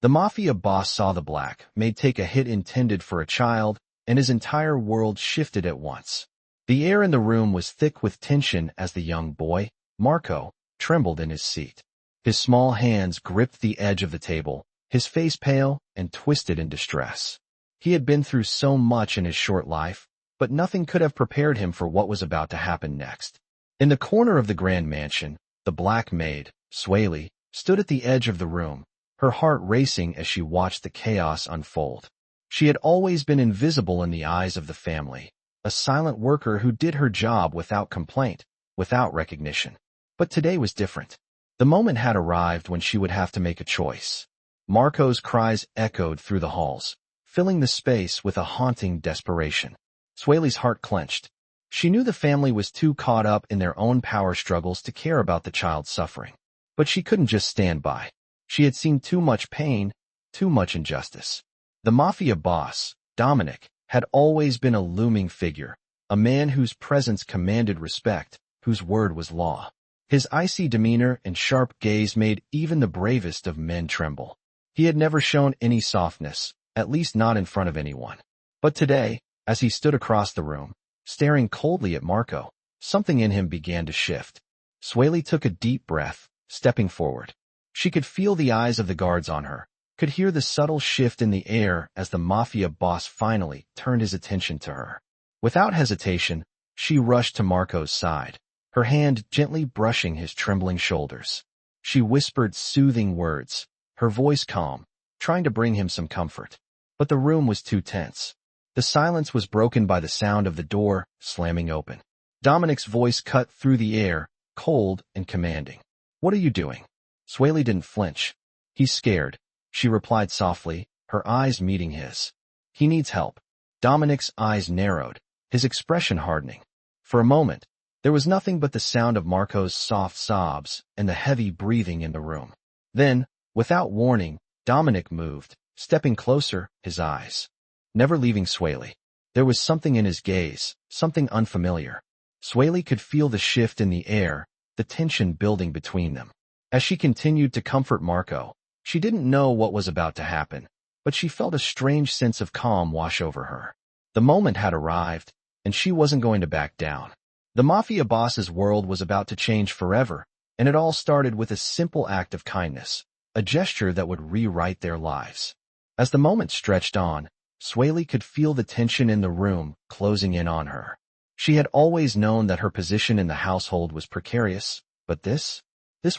The Mafia boss saw the black Maid take a hit intended for a child, and his entire world shifted at once. The air in the room was thick with tension as the young boy, Marco, trembled in his seat. His small hands gripped the edge of the table, his face pale and twisted in distress. He had been through so much in his short life, but nothing could have prepared him for what was about to happen next. In the corner of the grand mansion, the black maid, Swaley, stood at the edge of the room, her heart racing as she watched the chaos unfold. She had always been invisible in the eyes of the family, a silent worker who did her job without complaint, without recognition. But today was different. The moment had arrived when she would have to make a choice. Marco's cries echoed through the halls, filling the space with a haunting desperation. Swaley's heart clenched. She knew the family was too caught up in their own power struggles to care about the child's suffering. But she couldn't just stand by. She had seen too much pain, too much injustice. The Mafia boss, Dominic, had always been a looming figure, a man whose presence commanded respect, whose word was law. His icy demeanor and sharp gaze made even the bravest of men tremble. He had never shown any softness, at least not in front of anyone. But today, as he stood across the room, staring coldly at Marco, something in him began to shift. Swaley took a deep breath, stepping forward. She could feel the eyes of the guards on her, could hear the subtle shift in the air as the Mafia boss finally turned his attention to her. Without hesitation, she rushed to Marco's side, her hand gently brushing his trembling shoulders. She whispered soothing words, her voice calm, trying to bring him some comfort. But the room was too tense. The silence was broken by the sound of the door slamming open. Dominic's voice cut through the air, cold and commanding. "What are you doing?" Swaley didn't flinch. "He's scared," she replied softly, her eyes meeting his. "He needs help." Dominic's eyes narrowed, his expression hardening. For a moment, there was nothing but the sound of Marco's soft sobs and the heavy breathing in the room. Then, without warning, Dominic moved, stepping closer, his eyes never leaving Swaley. There was something in his gaze, something unfamiliar. Swaley could feel the shift in the air, the tension building between them. As she continued to comfort Marco, she didn't know what was about to happen, but she felt a strange sense of calm wash over her. The moment had arrived, and she wasn't going to back down. The Mafia boss's world was about to change forever, and it all started with a simple act of kindness, a gesture that would rewrite their lives. As the moment stretched on, Swaley could feel the tension in the room closing in on her. She had always known that her position in the household was precarious, but this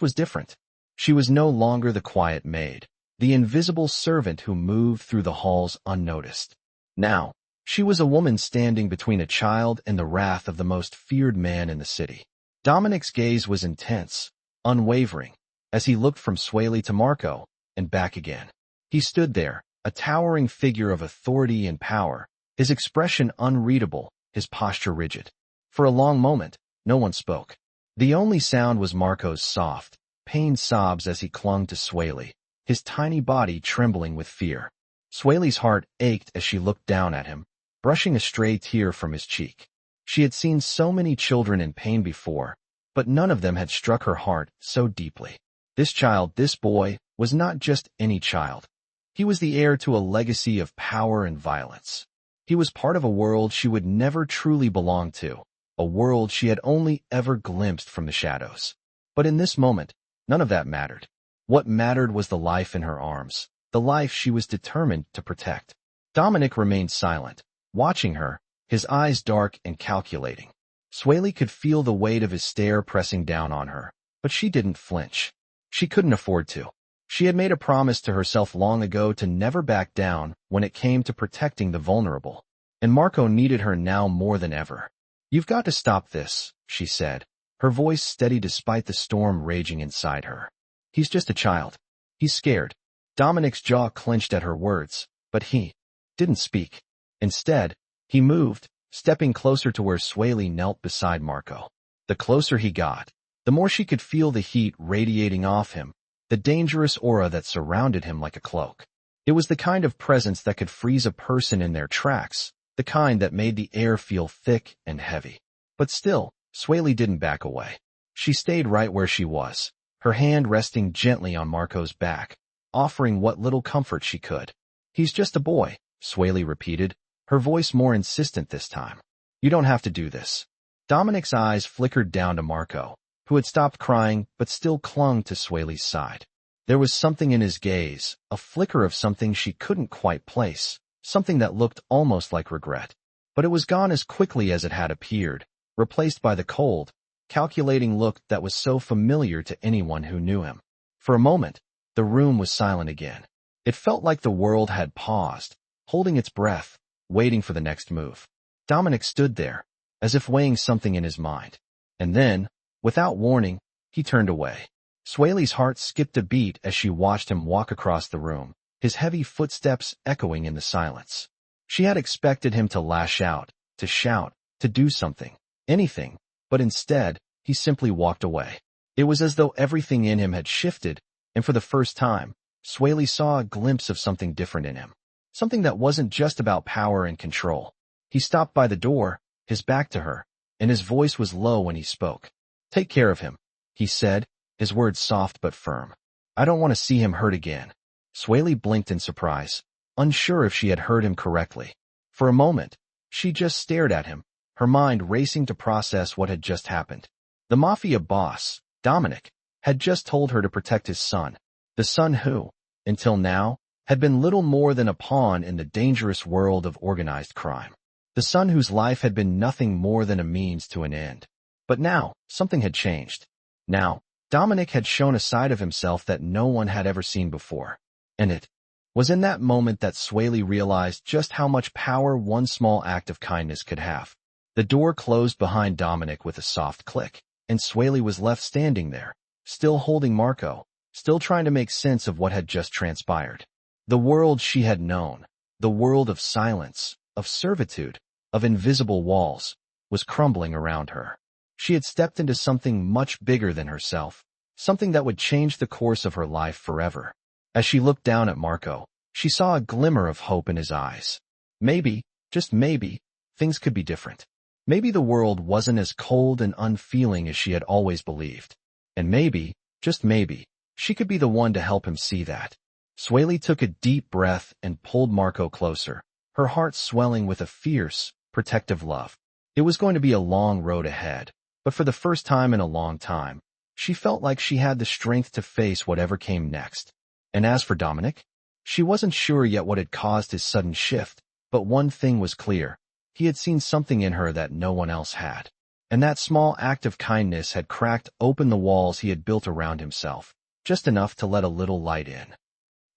was different. She was no longer the quiet maid, the invisible servant who moved through the halls unnoticed. Now, she was a woman standing between a child and the wrath of the most feared man in the city. Dominic's gaze was intense, unwavering, as he looked from Swaley to Marco, and back again. He stood there, a towering figure of authority and power, his expression unreadable, his posture rigid. For a long moment, no one spoke. The only sound was Marco's soft, pained sobs as he clung to Swaley, his tiny body trembling with fear. Swaley's heart ached as she looked down at him, brushing a stray tear from his cheek. She had seen so many children in pain before, but none of them had struck her heart so deeply. This child, this boy, was not just any child. He was the heir to a legacy of power and violence. He was part of a world she would never truly belong to, a world she had only ever glimpsed from the shadows. But in this moment, none of that mattered. What mattered was the life in her arms, the life she was determined to protect. Dominic remained silent, watching her, his eyes dark and calculating. Swaley could feel the weight of his stare pressing down on her, but she didn't flinch. She couldn't afford to. She had made a promise to herself long ago to never back down when it came to protecting the vulnerable, and Marco needed her now more than ever. "You've got to stop this," she said, her voice steady despite the storm raging inside her. "He's just a child. He's scared." Dominic's jaw clenched at her words, but he didn't speak. Instead, he moved, stepping closer to where Swaley knelt beside Marco. The closer he got, the more she could feel the heat radiating off him, the dangerous aura that surrounded him like a cloak. It was the kind of presence that could freeze a person in their tracks, the kind that made the air feel thick and heavy. But still, Swaley didn't back away. She stayed right where she was, her hand resting gently on Marco's back, offering what little comfort she could. "He's just a boy," Swaley repeated, her voice more insistent this time. "You don't have to do this." Dominic's eyes flickered down to Marco, who had stopped crying but still clung to Swaley's side. There was something in his gaze, a flicker of something she couldn't quite place, something that looked almost like regret. But it was gone as quickly as it had appeared, replaced by the cold, calculating look that was so familiar to anyone who knew him. For a moment, the room was silent again. It felt like the world had paused, holding its breath, waiting for the next move. Dominic stood there, as if weighing something in his mind. And then, without warning, he turned away. Swaley's heart skipped a beat as she watched him walk across the room, his heavy footsteps echoing in the silence. She had expected him to lash out, to shout, to do something, anything, but instead, he simply walked away. It was as though everything in him had shifted, and for the first time, Swaley saw a glimpse of something different in him. Something that wasn't just about power and control. He stopped by the door, his back to her, and his voice was low when he spoke. "Take care of him," he said, his words soft but firm. "I don't want to see him hurt again." Swaley blinked in surprise, unsure if she had heard him correctly. For a moment, she just stared at him, her mind racing to process what had just happened. The Mafia boss, Dominic, had just told her to protect his son, the son who, until now, had been little more than a pawn in the dangerous world of organized crime. The son whose life had been nothing more than a means to an end. But now, something had changed. Now, Dominic had shown a side of himself that no one had ever seen before. And it was in that moment that Swaley realized just how much power one small act of kindness could have. The door closed behind Dominic with a soft click, and Swaley was left standing there, still holding Marco, still trying to make sense of what had just transpired. The world she had known, the world of silence, of servitude, of invisible walls, was crumbling around her. She had stepped into something much bigger than herself, something that would change the course of her life forever. As she looked down at Marco, she saw a glimmer of hope in his eyes. Maybe, just maybe, things could be different. Maybe the world wasn't as cold and unfeeling as she had always believed. And maybe, just maybe, she could be the one to help him see that. Swaley took a deep breath and pulled Marco closer, her heart swelling with a fierce, protective love. It was going to be a long road ahead, but for the first time in a long time, she felt like she had the strength to face whatever came next. And as for Dominic, she wasn't sure yet what had caused his sudden shift, but one thing was clear. He had seen something in her that no one else had. And that small act of kindness had cracked open the walls he had built around himself, just enough to let a little light in.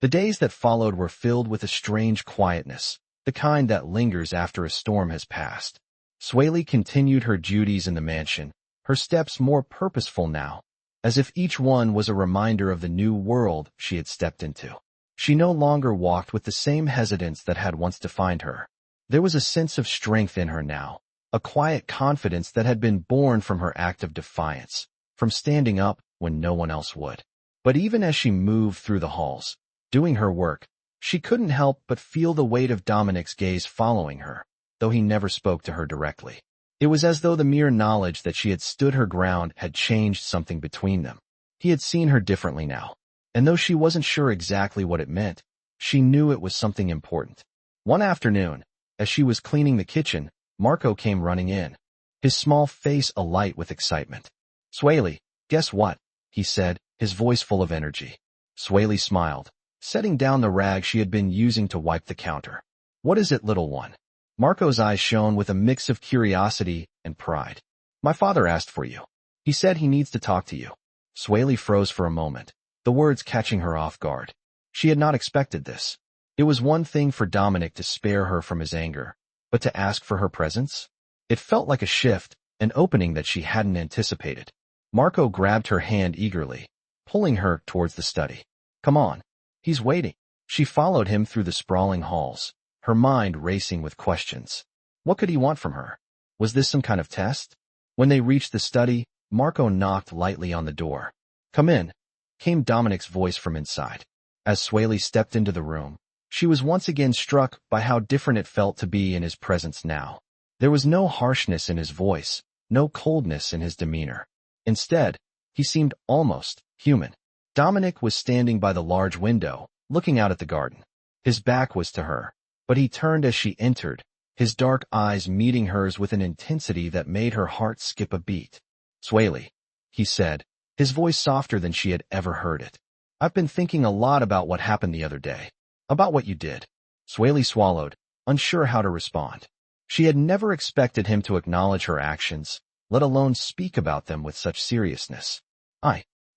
The days that followed were filled with a strange quietness, the kind that lingers after a storm has passed. Swaley continued her duties in the mansion, her steps more purposeful now, as if each one was a reminder of the new world she had stepped into. She no longer walked with the same hesitance that had once defined her. There was a sense of strength in her now, a quiet confidence that had been born from her act of defiance, from standing up when no one else would. But even as she moved through the halls, doing her work, she couldn't help but feel the weight of Dominic's gaze following her, though he never spoke to her directly. It was as though the mere knowledge that she had stood her ground had changed something between them. He had seen her differently now, and though she wasn't sure exactly what it meant, she knew it was something important. One afternoon, as she was cleaning the kitchen, Marco came running in, his small face alight with excitement. "Swaley, guess what?" he said, his voice full of energy. Swaley smiled, setting down the rag she had been using to wipe the counter. "What is it, little one?" Marco's eyes shone with a mix of curiosity and pride. "My father asked for you. He said he needs to talk to you." Swaley froze for a moment, the words catching her off guard. She had not expected this. It was one thing for Dominic to spare her from his anger, but to ask for her presence? It felt like a shift, an opening that she hadn't anticipated. Marco grabbed her hand eagerly, pulling her towards the study. "Come on. He's waiting." She followed him through the sprawling halls, her mind racing with questions. What could he want from her? Was this some kind of test? When they reached the study, Marco knocked lightly on the door. "Come in," came Dominic's voice from inside. As Swaley stepped into the room, she was once again struck by how different it felt to be in his presence now. There was no harshness in his voice, no coldness in his demeanor. Instead, he seemed almost human. Dominic was standing by the large window, looking out at the garden. His back was to her, but he turned as she entered, his dark eyes meeting hers with an intensity that made her heart skip a beat. "Swaley," he said, his voice softer than she had ever heard it. "I've been thinking a lot about what happened the other day. About what you did." Swaley swallowed, unsure how to respond. She had never expected him to acknowledge her actions, let alone speak about them with such seriousness.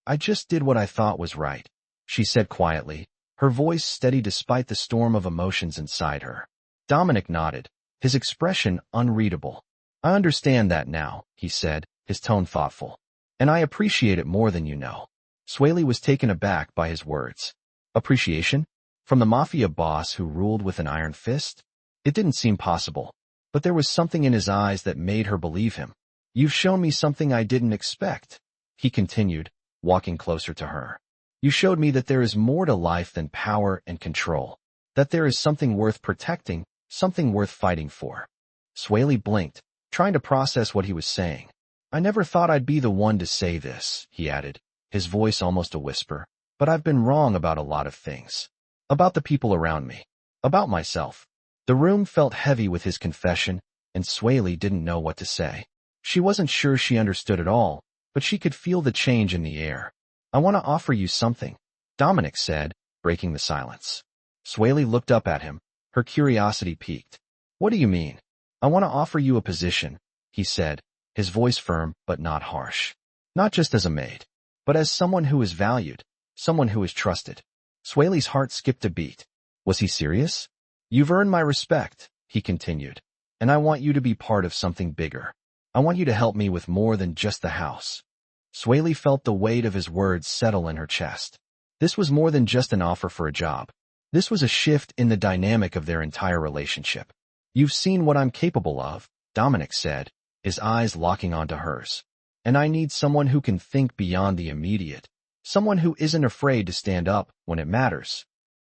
I just did what I thought was right," she said quietly, her voice steady despite the storm of emotions inside her. Dominic nodded, his expression unreadable. "I understand that now," he said, his tone thoughtful. "And I appreciate it more than you know." Swaley was taken aback by his words. Appreciation? From the Mafia boss who ruled with an iron fist? It didn't seem possible, but there was something in his eyes that made her believe him. "You've shown me something I didn't expect," he continued, walking closer to her. "You showed me that there is more to life than power and control, that there is something worth protecting, something worth fighting for." Swaley blinked, trying to process what he was saying. "I never thought I'd be the one to say this," he added, his voice almost a whisper, "but I've been wrong about a lot of things. About the people around me. About myself." The room felt heavy with his confession, and Swaley didn't know what to say. She wasn't sure she understood it all, but she could feel the change in the air. "I want to offer you something," Dominic said, breaking the silence. Swaley looked up at him, her curiosity piqued. "What do you mean?" "I want to offer you a position," he said, his voice firm but not harsh. "Not just as a maid, but as someone who is valued, someone who is trusted." Swaley's heart skipped a beat. Was he serious? "You've earned my respect," he continued, "and I want you to be part of something bigger. I want you to help me with more than just the house." Swaley felt the weight of his words settle in her chest. This was more than just an offer for a job. This was a shift in the dynamic of their entire relationship. "You've seen what I'm capable of," Dominic said, his eyes locking onto hers. "And I need someone who can think beyond the immediate, someone who isn't afraid to stand up when it matters."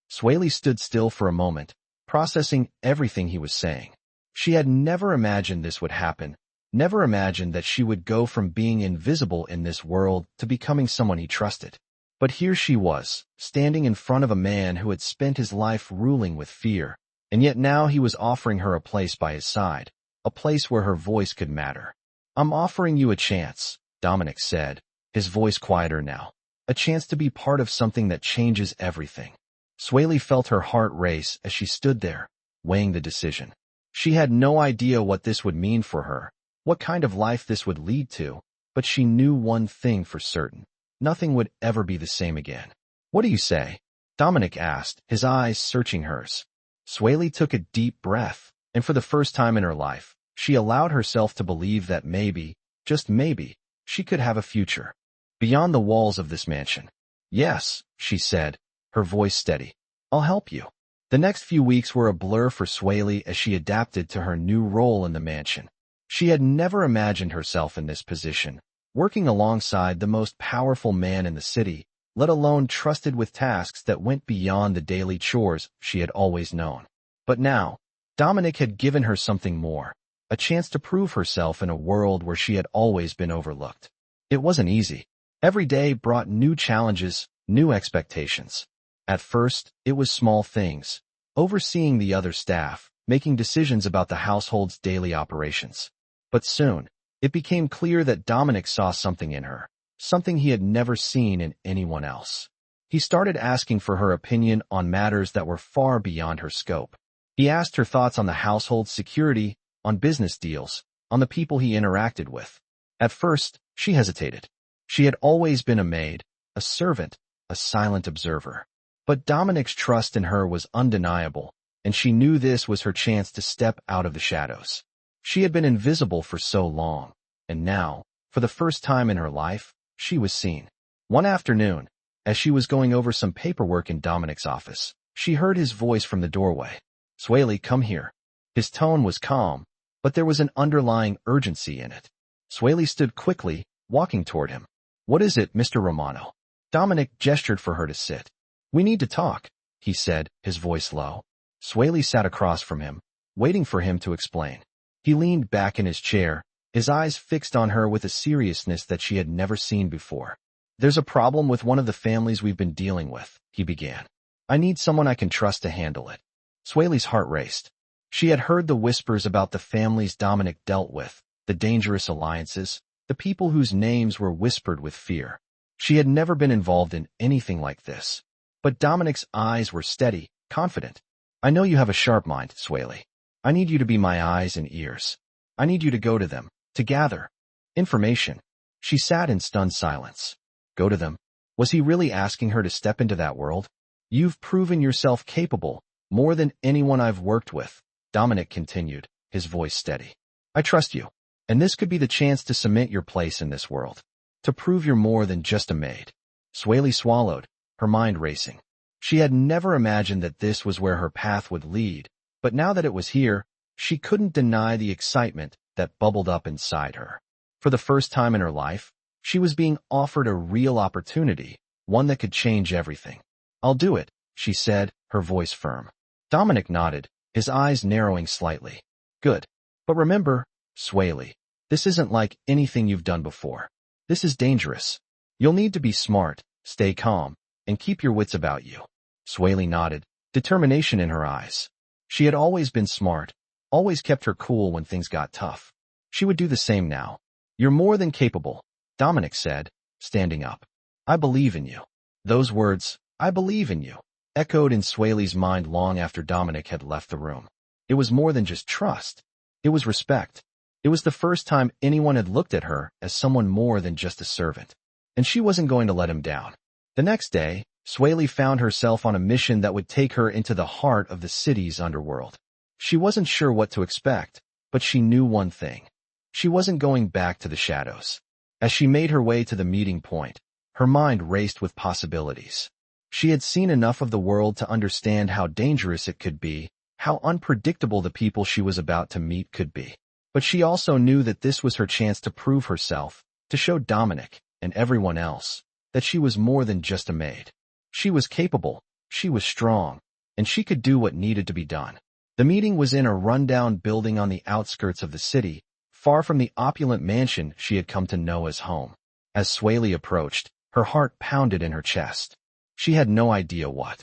Swaley stood still for a moment, processing everything he was saying. She had never imagined this would happen, never imagined that she would go from being invisible in this world to becoming someone he trusted. But here she was, standing in front of a man who had spent his life ruling with fear, and yet now he was offering her a place by his side, a place where her voice could matter. "I'm offering you a chance," Dominic said, his voice quieter now. "A chance to be part of something that changes everything." Swaley felt her heart race as she stood there, weighing the decision. She had no idea what this would mean for her, what kind of life this would lead to, but she knew one thing for certain. Nothing would ever be the same again. "What do you say?" Dominic asked, his eyes searching hers. Swaley took a deep breath, and for the first time in her life, she allowed herself to believe that maybe, just maybe, she could have a future beyond the walls of this mansion. "Yes," she said, her voice steady. "I'll help you." The next few weeks were a blur for Swaley as she adapted to her new role in the mansion. She had never imagined herself in this position, working alongside the most powerful man in the city, let alone trusted with tasks that went beyond the daily chores she had always known. But now, Dominic had given her something more, a chance to prove herself in a world where she had always been overlooked. It wasn't easy. Every day brought new challenges, new expectations. At first, it was small things, overseeing the other staff, making decisions about the household's daily operations. But soon, it became clear that Dominic saw something in her, something he had never seen in anyone else. He started asking for her opinion on matters that were far beyond her scope. He asked her thoughts on the household's security, on business deals, on the people he interacted with. At first, she hesitated. She had always been a maid, a servant, a silent observer. But Dominic's trust in her was undeniable, and she knew this was her chance to step out of the shadows. She had been invisible for so long, and now, for the first time in her life, she was seen. One afternoon, as she was going over some paperwork in Dominic's office, she heard his voice from the doorway. "Swaley, come here." His tone was calm, but there was an underlying urgency in it. Swaley stood quickly, walking toward him. "What is it, Mr. Romano?" Dominic gestured for her to sit. "We need to talk," he said, his voice low. Swaley sat across from him, waiting for him to explain. He leaned back in his chair, his eyes fixed on her with a seriousness that she had never seen before. There's a problem with one of the families we've been dealing with, he began. I need someone I can trust to handle it. Swaley's heart raced. She had heard the whispers about the families Dominic dealt with, the dangerous alliances, the people whose names were whispered with fear. She had never been involved in anything like this. But Dominic's eyes were steady, confident. I know you have a sharp mind, Swaley. I need you to be my eyes and ears. I need you to go to them, to gather information. She sat in stunned silence. Go to them? Was he really asking her to step into that world? You've proven yourself capable, more than anyone I've worked with, Dominic continued, his voice steady. I trust you, and this could be the chance to cement your place in this world, to prove you're more than just a maid. Swaley swallowed, her mind racing. She had never imagined that this was where her path would lead, but now that it was here, she couldn't deny the excitement that bubbled up inside her. For the first time in her life, she was being offered a real opportunity, one that could change everything. I'll do it, she said, her voice firm. Dominic nodded, his eyes narrowing slightly. Good. But remember, Swaley, this isn't like anything you've done before. This is dangerous. You'll need to be smart, stay calm, and keep your wits about you. Swaley nodded, determination in her eyes. She had always been smart, always kept her cool when things got tough. She would do the same now. You're more than capable, Dominic said, standing up. I believe in you. Those words, I believe in you, echoed in Swaley's mind long after Dominic had left the room. It was more than just trust. It was respect. It was the first time anyone had looked at her as someone more than just a servant. And she wasn't going to let him down. The next day, Swaley found herself on a mission that would take her into the heart of the city's underworld. She wasn't sure what to expect, but she knew one thing. She wasn't going back to the shadows. As she made her way to the meeting point, her mind raced with possibilities. She had seen enough of the world to understand how dangerous it could be, how unpredictable the people she was about to meet could be. But she also knew that this was her chance to prove herself, to show Dominic, and everyone else, that she was more than just a maid. She was capable, she was strong, and she could do what needed to be done. The meeting was in a rundown building on the outskirts of the city, far from the opulent mansion she had come to know as home. As Swaley approached, her heart pounded in her chest. She had no idea what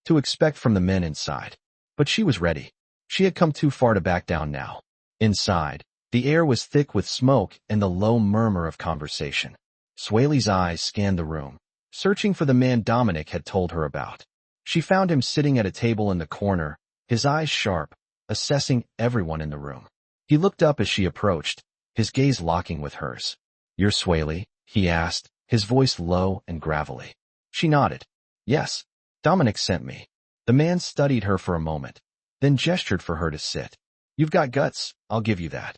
to expect from the men inside. But she was ready. She had come too far to back down now. Inside, the air was thick with smoke and the low murmur of conversation. Swaley's eyes scanned the room, searching for the man Dominic had told her about. She found him sitting at a table in the corner, his eyes sharp, assessing everyone in the room. He looked up as she approached, his gaze locking with hers. You're Swaley? He asked, his voice low and gravelly. She nodded. Yes, Dominic sent me. The man studied her for a moment, then gestured for her to sit. You've got guts, I'll give you that.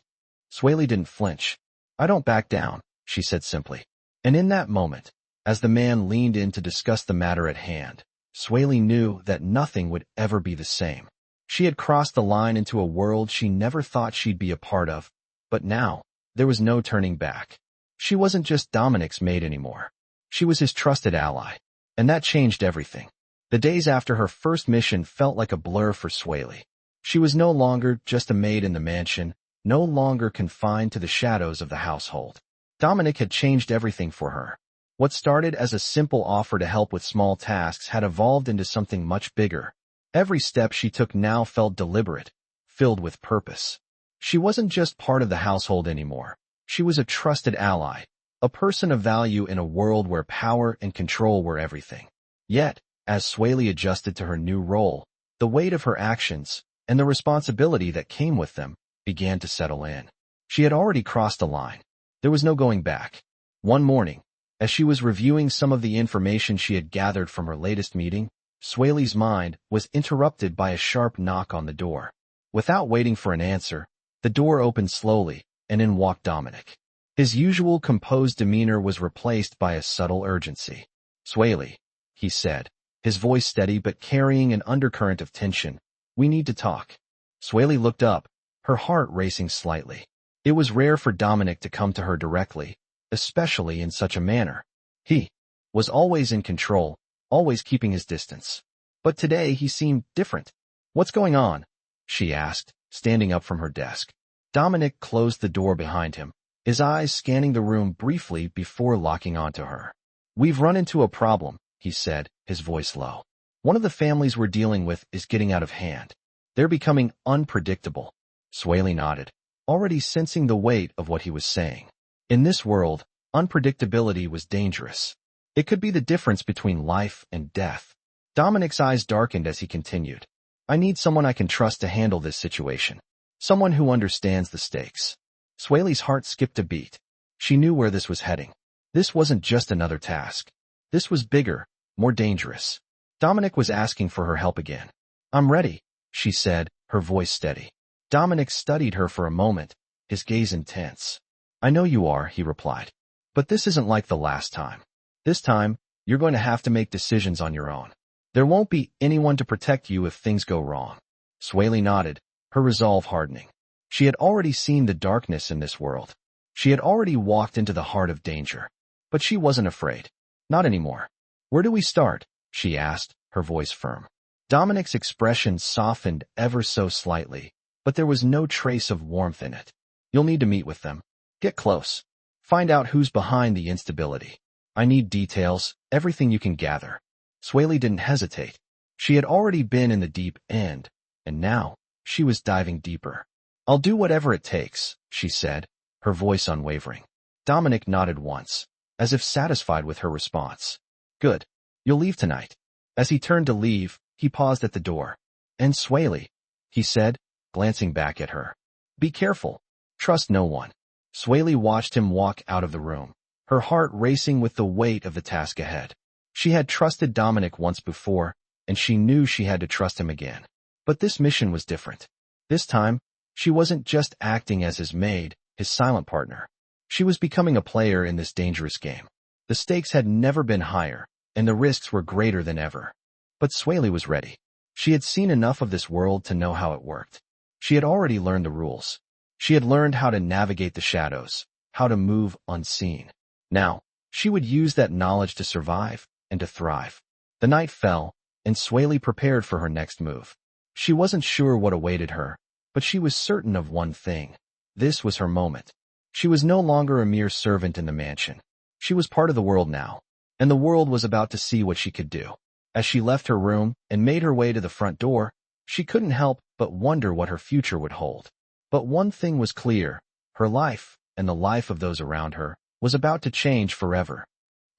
Swaley didn't flinch. I don't back down, she said simply. And in that moment, as the man leaned in to discuss the matter at hand, Swaley knew that nothing would ever be the same. She had crossed the line into a world she never thought she'd be a part of, but now, there was no turning back. She wasn't just Dominic's maid anymore. She was his trusted ally, and that changed everything. The days after her first mission felt like a blur for Swaley. She was no longer just a maid in the mansion, no longer confined to the shadows of the household. Dominic had changed everything for her. What started as a simple offer to help with small tasks had evolved into something much bigger. Every step she took now felt deliberate, filled with purpose. She wasn't just part of the household anymore. She was a trusted ally, a person of value in a world where power and control were everything. Yet, as Swaley adjusted to her new role, the weight of her actions, and the responsibility that came with them, began to settle in. She had already crossed the line. There was no going back. One morning, as she was reviewing some of the information she had gathered from her latest meeting, Swaley's mind was interrupted by a sharp knock on the door. Without waiting for an answer, the door opened slowly, and in walked Dominic. His usual composed demeanor was replaced by a subtle urgency. Swaley, he said, his voice steady but carrying an undercurrent of tension. We need to talk. Swaley looked up, her heart racing slightly. It was rare for Dominic to come to her directly, especially in such a manner. He was always in control, always keeping his distance. But today he seemed different. What's going on? She asked, standing up from her desk. Dominic closed the door behind him, his eyes scanning the room briefly before locking onto her. "We've run into a problem," he said, his voice low. "One of the families we're dealing with is getting out of hand. They're becoming unpredictable." Swaley nodded, already sensing the weight of what he was saying. In this world, unpredictability was dangerous. It could be the difference between life and death. Dominic's eyes darkened as he continued. "I need someone I can trust to handle this situation. Someone who understands the stakes." Swaley's heart skipped a beat. She knew where this was heading. This wasn't just another task. This was bigger, more dangerous. Dominic was asking for her help again. "I'm ready," she said, her voice steady. Dominic studied her for a moment, his gaze intense. "I know you are," he replied. "But this isn't like the last time. This time, you're going to have to make decisions on your own. There won't be anyone to protect you if things go wrong." Swaley nodded, her resolve hardening. She had already seen the darkness in this world. She had already walked into the heart of danger. But she wasn't afraid. Not anymore. "Where do we start?" she asked, her voice firm. Dominic's expression softened ever so slightly, but there was no trace of warmth in it. "You'll need to meet with them. Get close. Find out who's behind the instability. I need details, everything you can gather." Swaley didn't hesitate. She had already been in the deep end, and now she was diving deeper. "I'll do whatever it takes," she said, her voice unwavering. Dominic nodded once, as if satisfied with her response. "Good. You'll leave tonight." As he turned to leave, he paused at the door. "And Swaley," he said, glancing back at her. "Be careful. Trust no one." Swaley watched him walk out of the room, her heart racing with the weight of the task ahead. She had trusted Dominic once before, and she knew she had to trust him again. But this mission was different. This time, she wasn't just acting as his maid, his silent partner. She was becoming a player in this dangerous game. The stakes had never been higher, and the risks were greater than ever. But Swaley was ready. She had seen enough of this world to know how it worked. She had already learned the rules. She had learned how to navigate the shadows, how to move unseen. Now, she would use that knowledge to survive and to thrive. The night fell, and Swaley prepared for her next move. She wasn't sure what awaited her, but she was certain of one thing. This was her moment. She was no longer a mere servant in the mansion. She was part of the world now, and the world was about to see what she could do. As she left her room and made her way to the front door, she couldn't help but wonder what her future would hold. But one thing was clear: her life, and the life of those around her, was about to change forever.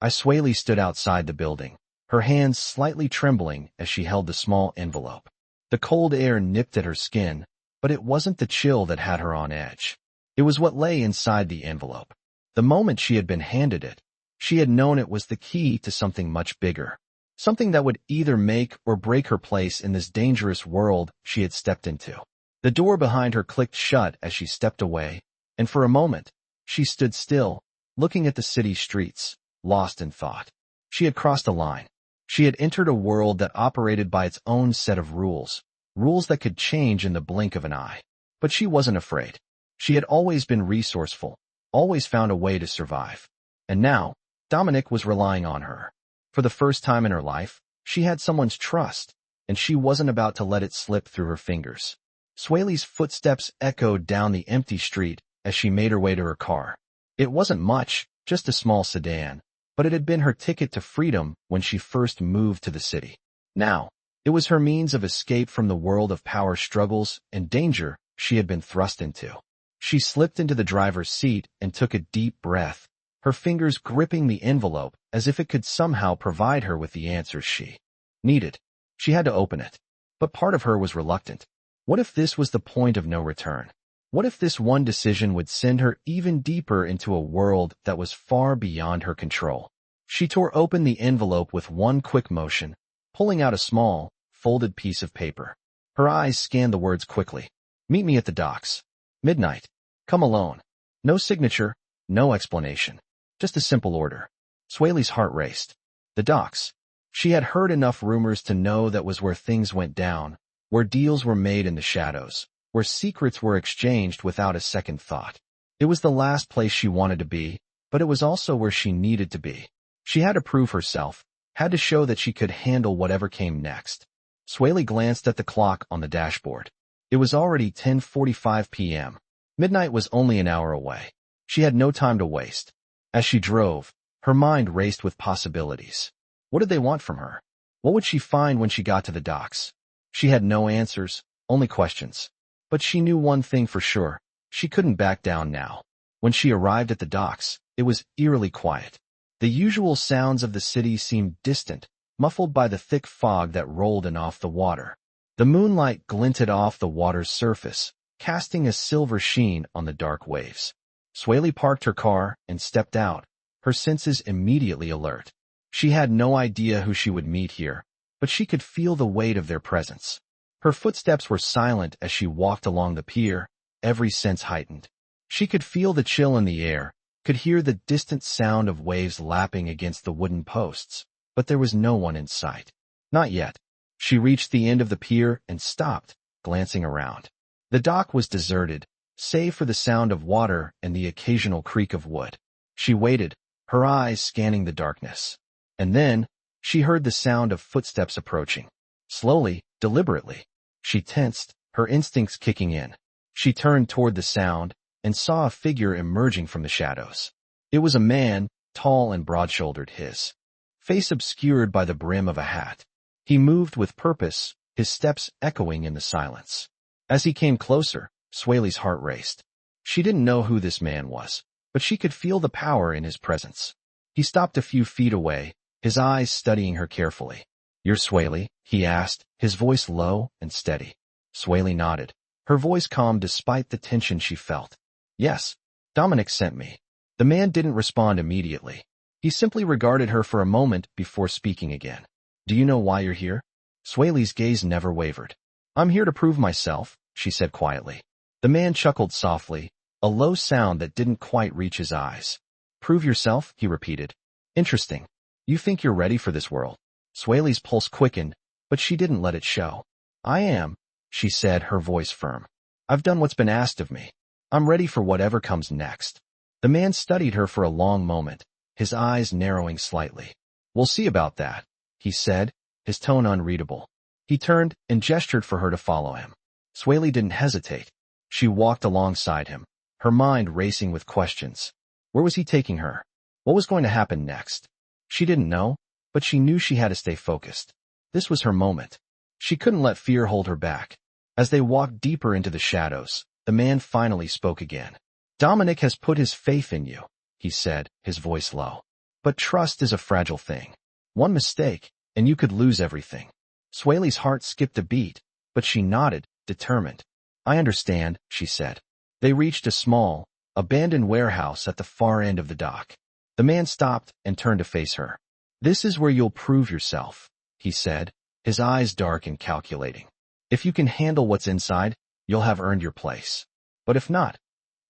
Swaley stood outside the building, her hands slightly trembling as she held the small envelope. The cold air nipped at her skin, but it wasn't the chill that had her on edge. It was what lay inside the envelope. The moment she had been handed it, she had known it was the key to something much bigger. Something that would either make or break her place in this dangerous world she had stepped into. The door behind her clicked shut as she stepped away, and for a moment, she stood still, looking at the city streets, lost in thought. She had crossed a line. She had entered a world that operated by its own set of rules, rules that could change in the blink of an eye. But she wasn't afraid. She had always been resourceful, always found a way to survive. And now, Dominic was relying on her. For the first time in her life, she had someone's trust, and she wasn't about to let it slip through her fingers. Swaley's footsteps echoed down the empty street as she made her way to her car. It wasn't much, just a small sedan, but it had been her ticket to freedom when she first moved to the city. Now, it was her means of escape from the world of power struggles and danger she had been thrust into. She slipped into the driver's seat and took a deep breath, her fingers gripping the envelope as if it could somehow provide her with the answers she needed. She had to open it, but part of her was reluctant. What if this was the point of no return? What if this one decision would send her even deeper into a world that was far beyond her control? She tore open the envelope with one quick motion, pulling out a small, folded piece of paper. Her eyes scanned the words quickly. "Meet me at the docks. Midnight. Come alone." No signature, no explanation. Just a simple order. Swaley's heart raced. The docks. She had heard enough rumors to know that was where things went down, where deals were made in the shadows, where secrets were exchanged without a second thought. It was the last place she wanted to be, but it was also where she needed to be. She had to prove herself, had to show that she could handle whatever came next. Swaley glanced at the clock on the dashboard. It was already 10:45 p.m. Midnight was only an hour away. She had no time to waste. As she drove, Her mind raced with possibilities. What did they want from her? What would she find when she got to the docks? She had no answers, only questions. But she knew one thing for sure. She couldn't back down now. When she arrived at the docks, it was eerily quiet. The usual sounds of the city seemed distant, muffled by the thick fog that rolled in off the water. The moonlight glinted off the water's surface, casting a silver sheen on the dark waves. Swaley parked her car and stepped out, her senses immediately alert. She had no idea who she would meet here, but she could feel the weight of their presence. Her footsteps were silent as she walked along the pier, every sense heightened. She could feel the chill in the air, could hear the distant sound of waves lapping against the wooden posts, but there was no one in sight. Not yet. She reached the end of the pier and stopped, glancing around. The dock was deserted, save for the sound of water and the occasional creak of wood. She waited, her eyes scanning the darkness. And then, she heard the sound of footsteps approaching. Slowly, deliberately. She tensed, her instincts kicking in. She turned toward the sound and saw a figure emerging from the shadows. It was a man, tall and broad-shouldered, his face obscured by the brim of a hat. He moved with purpose, his steps echoing in the silence. As he came closer, Swaley's heart raced. She didn't know who this man was, but she could feel the power in his presence. He stopped a few feet away, his eyes studying her carefully. "You're Swaley?" he asked, his voice low and steady. Swaley nodded, her voice calm despite the tension she felt. "Yes, Dominic sent me." The man didn't respond immediately. He simply regarded her for a moment before speaking again. "Do you know why you're here?" Swaley's gaze never wavered. "I'm here to prove myself," she said quietly. The man chuckled softly, a low sound that didn't quite reach his eyes. "Prove yourself?" he repeated. "Interesting. You think you're ready for this world?" Swaley's pulse quickened, but she didn't let it show. "I am," she said, her voice firm. "I've done what's been asked of me. I'm ready for whatever comes next." The man studied her for a long moment, his eyes narrowing slightly. "We'll see about that," he said, his tone unreadable. He turned and gestured for her to follow him. Swaley didn't hesitate. She walked alongside him, her mind racing with questions. Where was he taking her? What was going to happen next? She didn't know, but she knew she had to stay focused. This was her moment. She couldn't let fear hold her back. As they walked deeper into the shadows, the man finally spoke again. "Dominic has put his faith in you," he said, his voice low. "But trust is a fragile thing. One mistake, and you could lose everything." Swaley's heart skipped a beat, but she nodded, determined. "I understand," she said. They reached a small, abandoned warehouse at the far end of the dock. The man stopped and turned to face her. "This is where you'll prove yourself," he said, his eyes dark and calculating. "If you can handle what's inside, you'll have earned your place. But if not,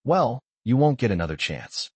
well, you won't get another chance."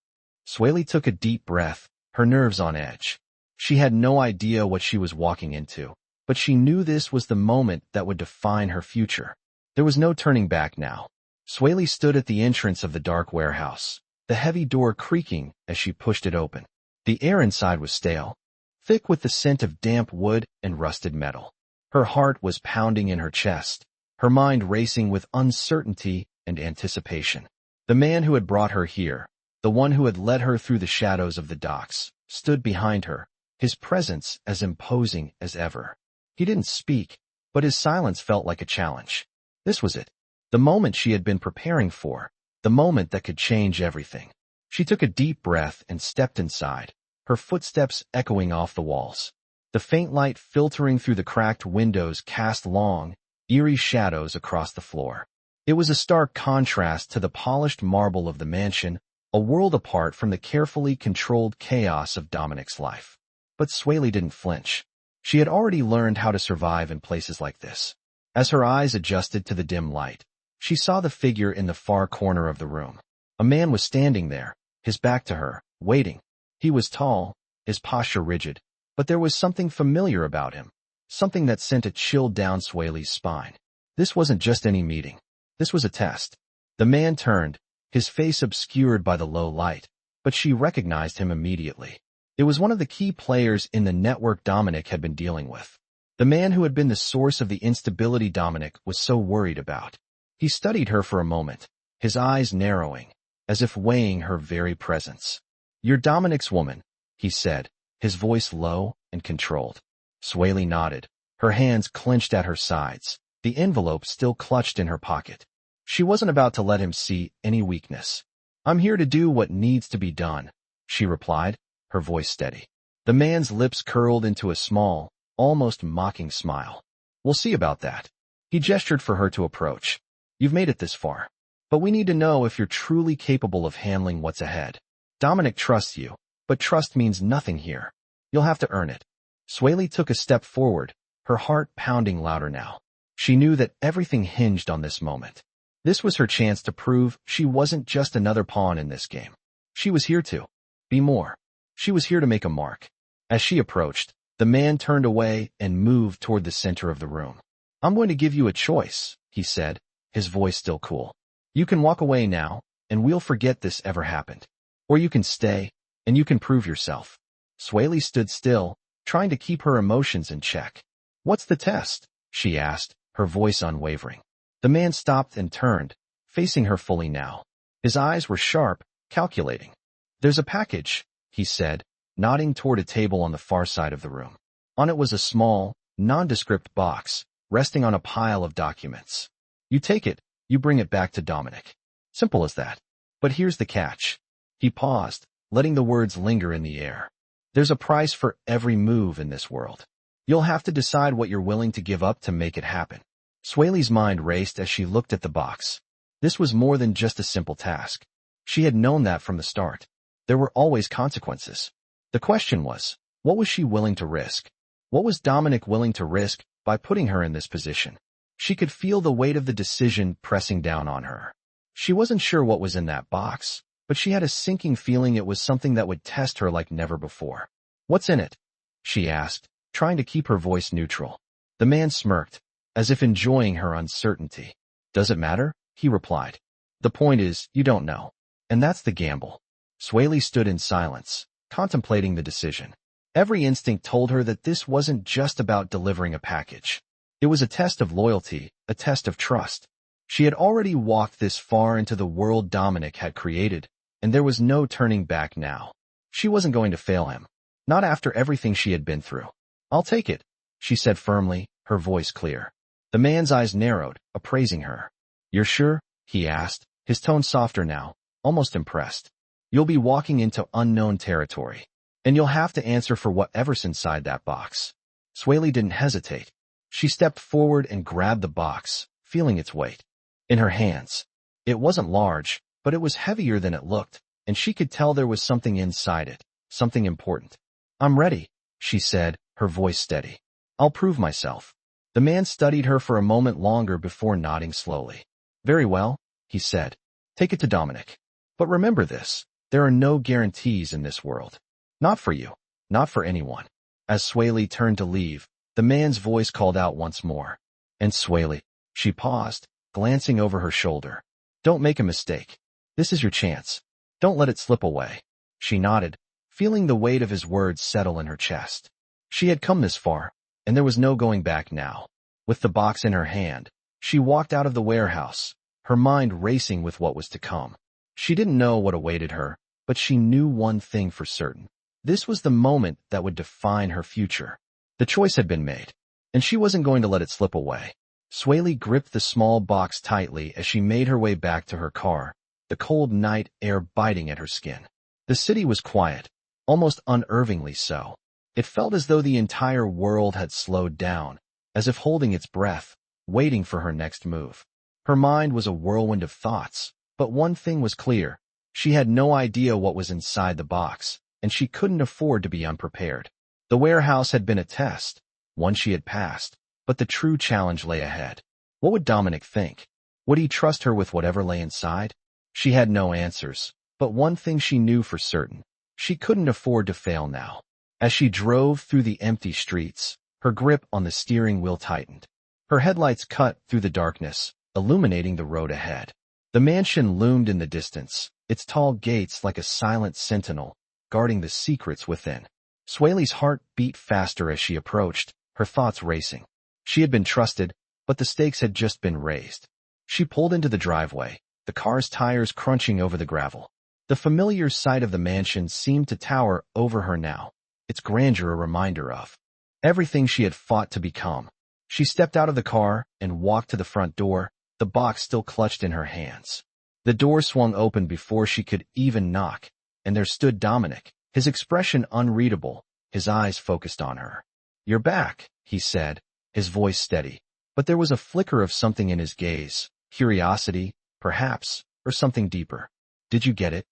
Swaley took a deep breath, her nerves on edge. She had no idea what she was walking into, but she knew this was the moment that would define her future. There was no turning back now. Swaley stood at the entrance of the dark warehouse, the heavy door creaking as she pushed it open. The air inside was stale, thick with the scent of damp wood and rusted metal. Her heart was pounding in her chest, her mind racing with uncertainty and anticipation. The man who had brought her here, the one who had led her through the shadows of the docks, stood behind her, his presence as imposing as ever. He didn't speak, but his silence felt like a challenge. This was it, the moment she had been preparing for, the moment that could change everything. She took a deep breath and stepped inside, her footsteps echoing off the walls. The faint light filtering through the cracked windows cast long, eerie shadows across the floor. It was a stark contrast to the polished marble of the mansion, a world apart from the carefully controlled chaos of Dominic's life. But Swaley didn't flinch. She had already learned how to survive in places like this. As her eyes adjusted to the dim light, she saw the figure in the far corner of the room. A man was standing there, his back to her, waiting. He was tall, his posture rigid, but there was something familiar about him, something that sent a chill down Swaley's spine. This wasn't just any meeting. This was a test. The man turned, his face obscured by the low light, but she recognized him immediately. It was one of the key players in the network Dominic had been dealing with. The man who had been the source of the instability Dominic was so worried about. He studied her for a moment, his eyes narrowing, as if weighing her very presence. "You're Dominic's woman," he said, his voice low and controlled. Swaley nodded, her hands clenched at her sides, the envelope still clutched in her pocket. She wasn't about to let him see any weakness. I'm here to do what needs to be done, she replied, her voice steady. The man's lips curled into a small, almost mocking smile. We'll see about that. He gestured for her to approach. You've made it this far. But we need to know if you're truly capable of handling what's ahead. Dominic trusts you, but trust means nothing here. You'll have to earn it. Swaley took a step forward, her heart pounding louder now. She knew that everything hinged on this moment. This was her chance to prove she wasn't just another pawn in this game. She was here to be more. She was here to make a mark. As she approached, the man turned away and moved toward the center of the room. I'm going to give you a choice, he said, his voice still cool. You can walk away now, and we'll forget this ever happened. Or you can stay, and you can prove yourself. Swaley stood still, trying to keep her emotions in check. What's the test? She asked, her voice unwavering. The man stopped and turned, facing her fully now. His eyes were sharp, calculating. There's a package, he said, nodding toward a table on the far side of the room. On it was a small, nondescript box, resting on a pile of documents. You take it, you bring it back to Dominic. Simple as that. But here's the catch. He paused, letting the words linger in the air. There's a price for every move in this world. You'll have to decide what you're willing to give up to make it happen. Swaley's mind raced as she looked at the box. This was more than just a simple task. She had known that from the start. There were always consequences. The question was, what was she willing to risk? What was Dominic willing to risk by putting her in this position? She could feel the weight of the decision pressing down on her. She wasn't sure what was in that box, but she had a sinking feeling it was something that would test her like never before. What's in it? She asked, trying to keep her voice neutral. The man smirked, as if enjoying her uncertainty. Does it matter? He replied. The point is, you don't know. And that's the gamble. Swaley stood in silence, contemplating the decision. Every instinct told her that this wasn't just about delivering a package. It was a test of loyalty, a test of trust. She had already walked this far into the world Dominic had created, and there was no turning back now. She wasn't going to fail him. Not after everything she had been through. I'll take it, she said firmly, her voice clear. The man's eyes narrowed, appraising her. You're sure? He asked, his tone softer now, almost impressed. You'll be walking into unknown territory, and you'll have to answer for whatever's inside that box. Swaley didn't hesitate. She stepped forward and grabbed the box, feeling its weight in her hands. It wasn't large, but it was heavier than it looked, and she could tell there was something inside it, something important. I'm ready, she said, her voice steady. I'll prove myself. The man studied her for a moment longer before nodding slowly. Very well, he said. Take it to Dominic. But remember this, there are no guarantees in this world. Not for you, not for anyone. As Swaley turned to leave, the man's voice called out once more. And Swaley, she paused, glancing over her shoulder. Don't make a mistake. This is your chance. Don't let it slip away. She nodded, feeling the weight of his words settle in her chest. She had come this far, and there was no going back now. With the box in her hand, she walked out of the warehouse, her mind racing with what was to come. She didn't know what awaited her, but she knew one thing for certain. This was the moment that would define her future. The choice had been made, and she wasn't going to let it slip away. Swaley gripped the small box tightly as she made her way back to her car, the cold night air biting at her skin. The city was quiet, almost unnervingly so. It felt as though the entire world had slowed down, as if holding its breath, waiting for her next move. Her mind was a whirlwind of thoughts, but one thing was clear. She had no idea what was inside the box, and she couldn't afford to be unprepared. The warehouse had been a test, one she had passed, but the true challenge lay ahead. What would Dominic think? Would he trust her with whatever lay inside? She had no answers, but one thing she knew for certain. She couldn't afford to fail now. As she drove through the empty streets, her grip on the steering wheel tightened. Her headlights cut through the darkness, illuminating the road ahead. The mansion loomed in the distance, its tall gates like a silent sentinel, guarding the secrets within. Swaley's heart beat faster as she approached, her thoughts racing. She had been trusted, but the stakes had just been raised. She pulled into the driveway, the car's tires crunching over the gravel. The familiar sight of the mansion seemed to tower over her now, its grandeur a reminder of everything she had fought to become. She stepped out of the car and walked to the front door, the box still clutched in her hands. The door swung open before she could even knock, and there stood Dominic, his expression unreadable, his eyes focused on her. "You're back," he said, his voice steady, but there was a flicker of something in his gaze, curiosity, perhaps, or something deeper. "Did you get it?"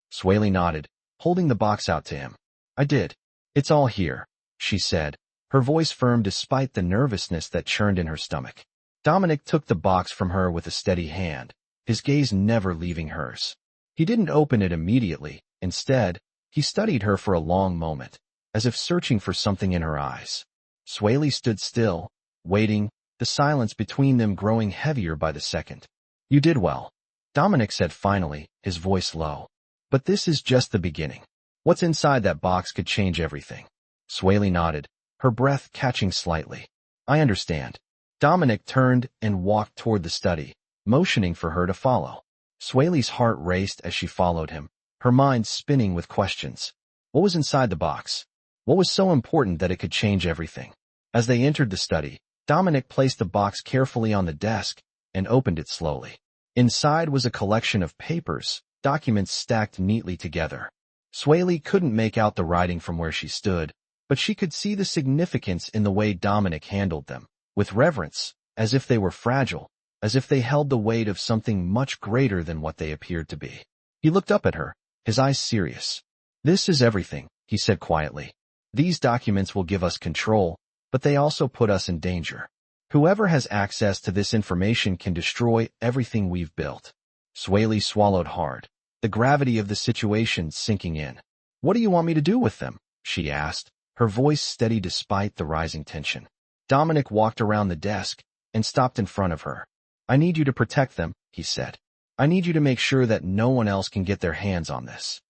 Swaley nodded, holding the box out to him. "I did. It's all here," she said, her voice firm despite the nervousness that churned in her stomach. Dominic took the box from her with a steady hand, his gaze never leaving hers. He didn't open it immediately. Instead, he studied her for a long moment, as if searching for something in her eyes. Swaley stood still, waiting, the silence between them growing heavier by the second. "You did well," Dominic said finally, his voice low. "But this is just the beginning. What's inside that box could change everything." Swaley nodded, her breath catching slightly. "I understand." Dominic turned and walked toward the study, motioning for her to follow. Swaley's heart raced as she followed him, her mind spinning with questions. What was inside the box? What was so important that it could change everything? As they entered the study, Dominic placed the box carefully on the desk and opened it slowly. Inside was a collection of papers, documents stacked neatly together. Swaley couldn't make out the writing from where she stood, but she could see the significance in the way Dominic handled them, with reverence, as if they were fragile, as if they held the weight of something much greater than what they appeared to be. He looked up at her, his eyes serious. "This is everything," he said quietly. "These documents will give us control, but they also put us in danger. Whoever has access to this information can destroy everything we've built." Swaley swallowed hard, the gravity of the situation sinking in. "What do you want me to do with them?" she asked, her voice steady despite the rising tension. Dominic walked around the desk and stopped in front of her. "I need you to protect them," he said. "I need you to make sure that no one else can get their hands on this."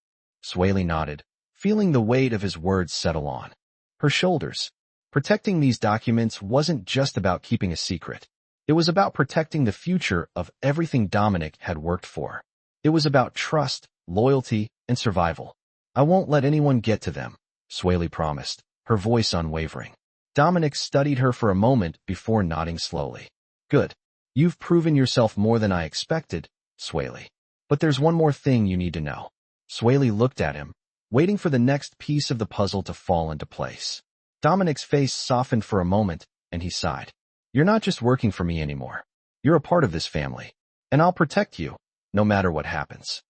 Swaley nodded, feeling the weight of his words settle on her shoulders. Protecting these documents wasn't just about keeping a secret. It was about protecting the future of everything Dominic had worked for. It was about trust, loyalty, and survival. "I won't let anyone get to them," Swaley promised, her voice unwavering. Dominic studied her for a moment before nodding slowly. "Good. You've proven yourself more than I expected, Swaley. But there's one more thing you need to know." Swaley looked at him, waiting for the next piece of the puzzle to fall into place. Dominic's face softened for a moment, and he sighed. "You're not just working for me anymore. You're a part of this family. And I'll protect you, no matter what happens."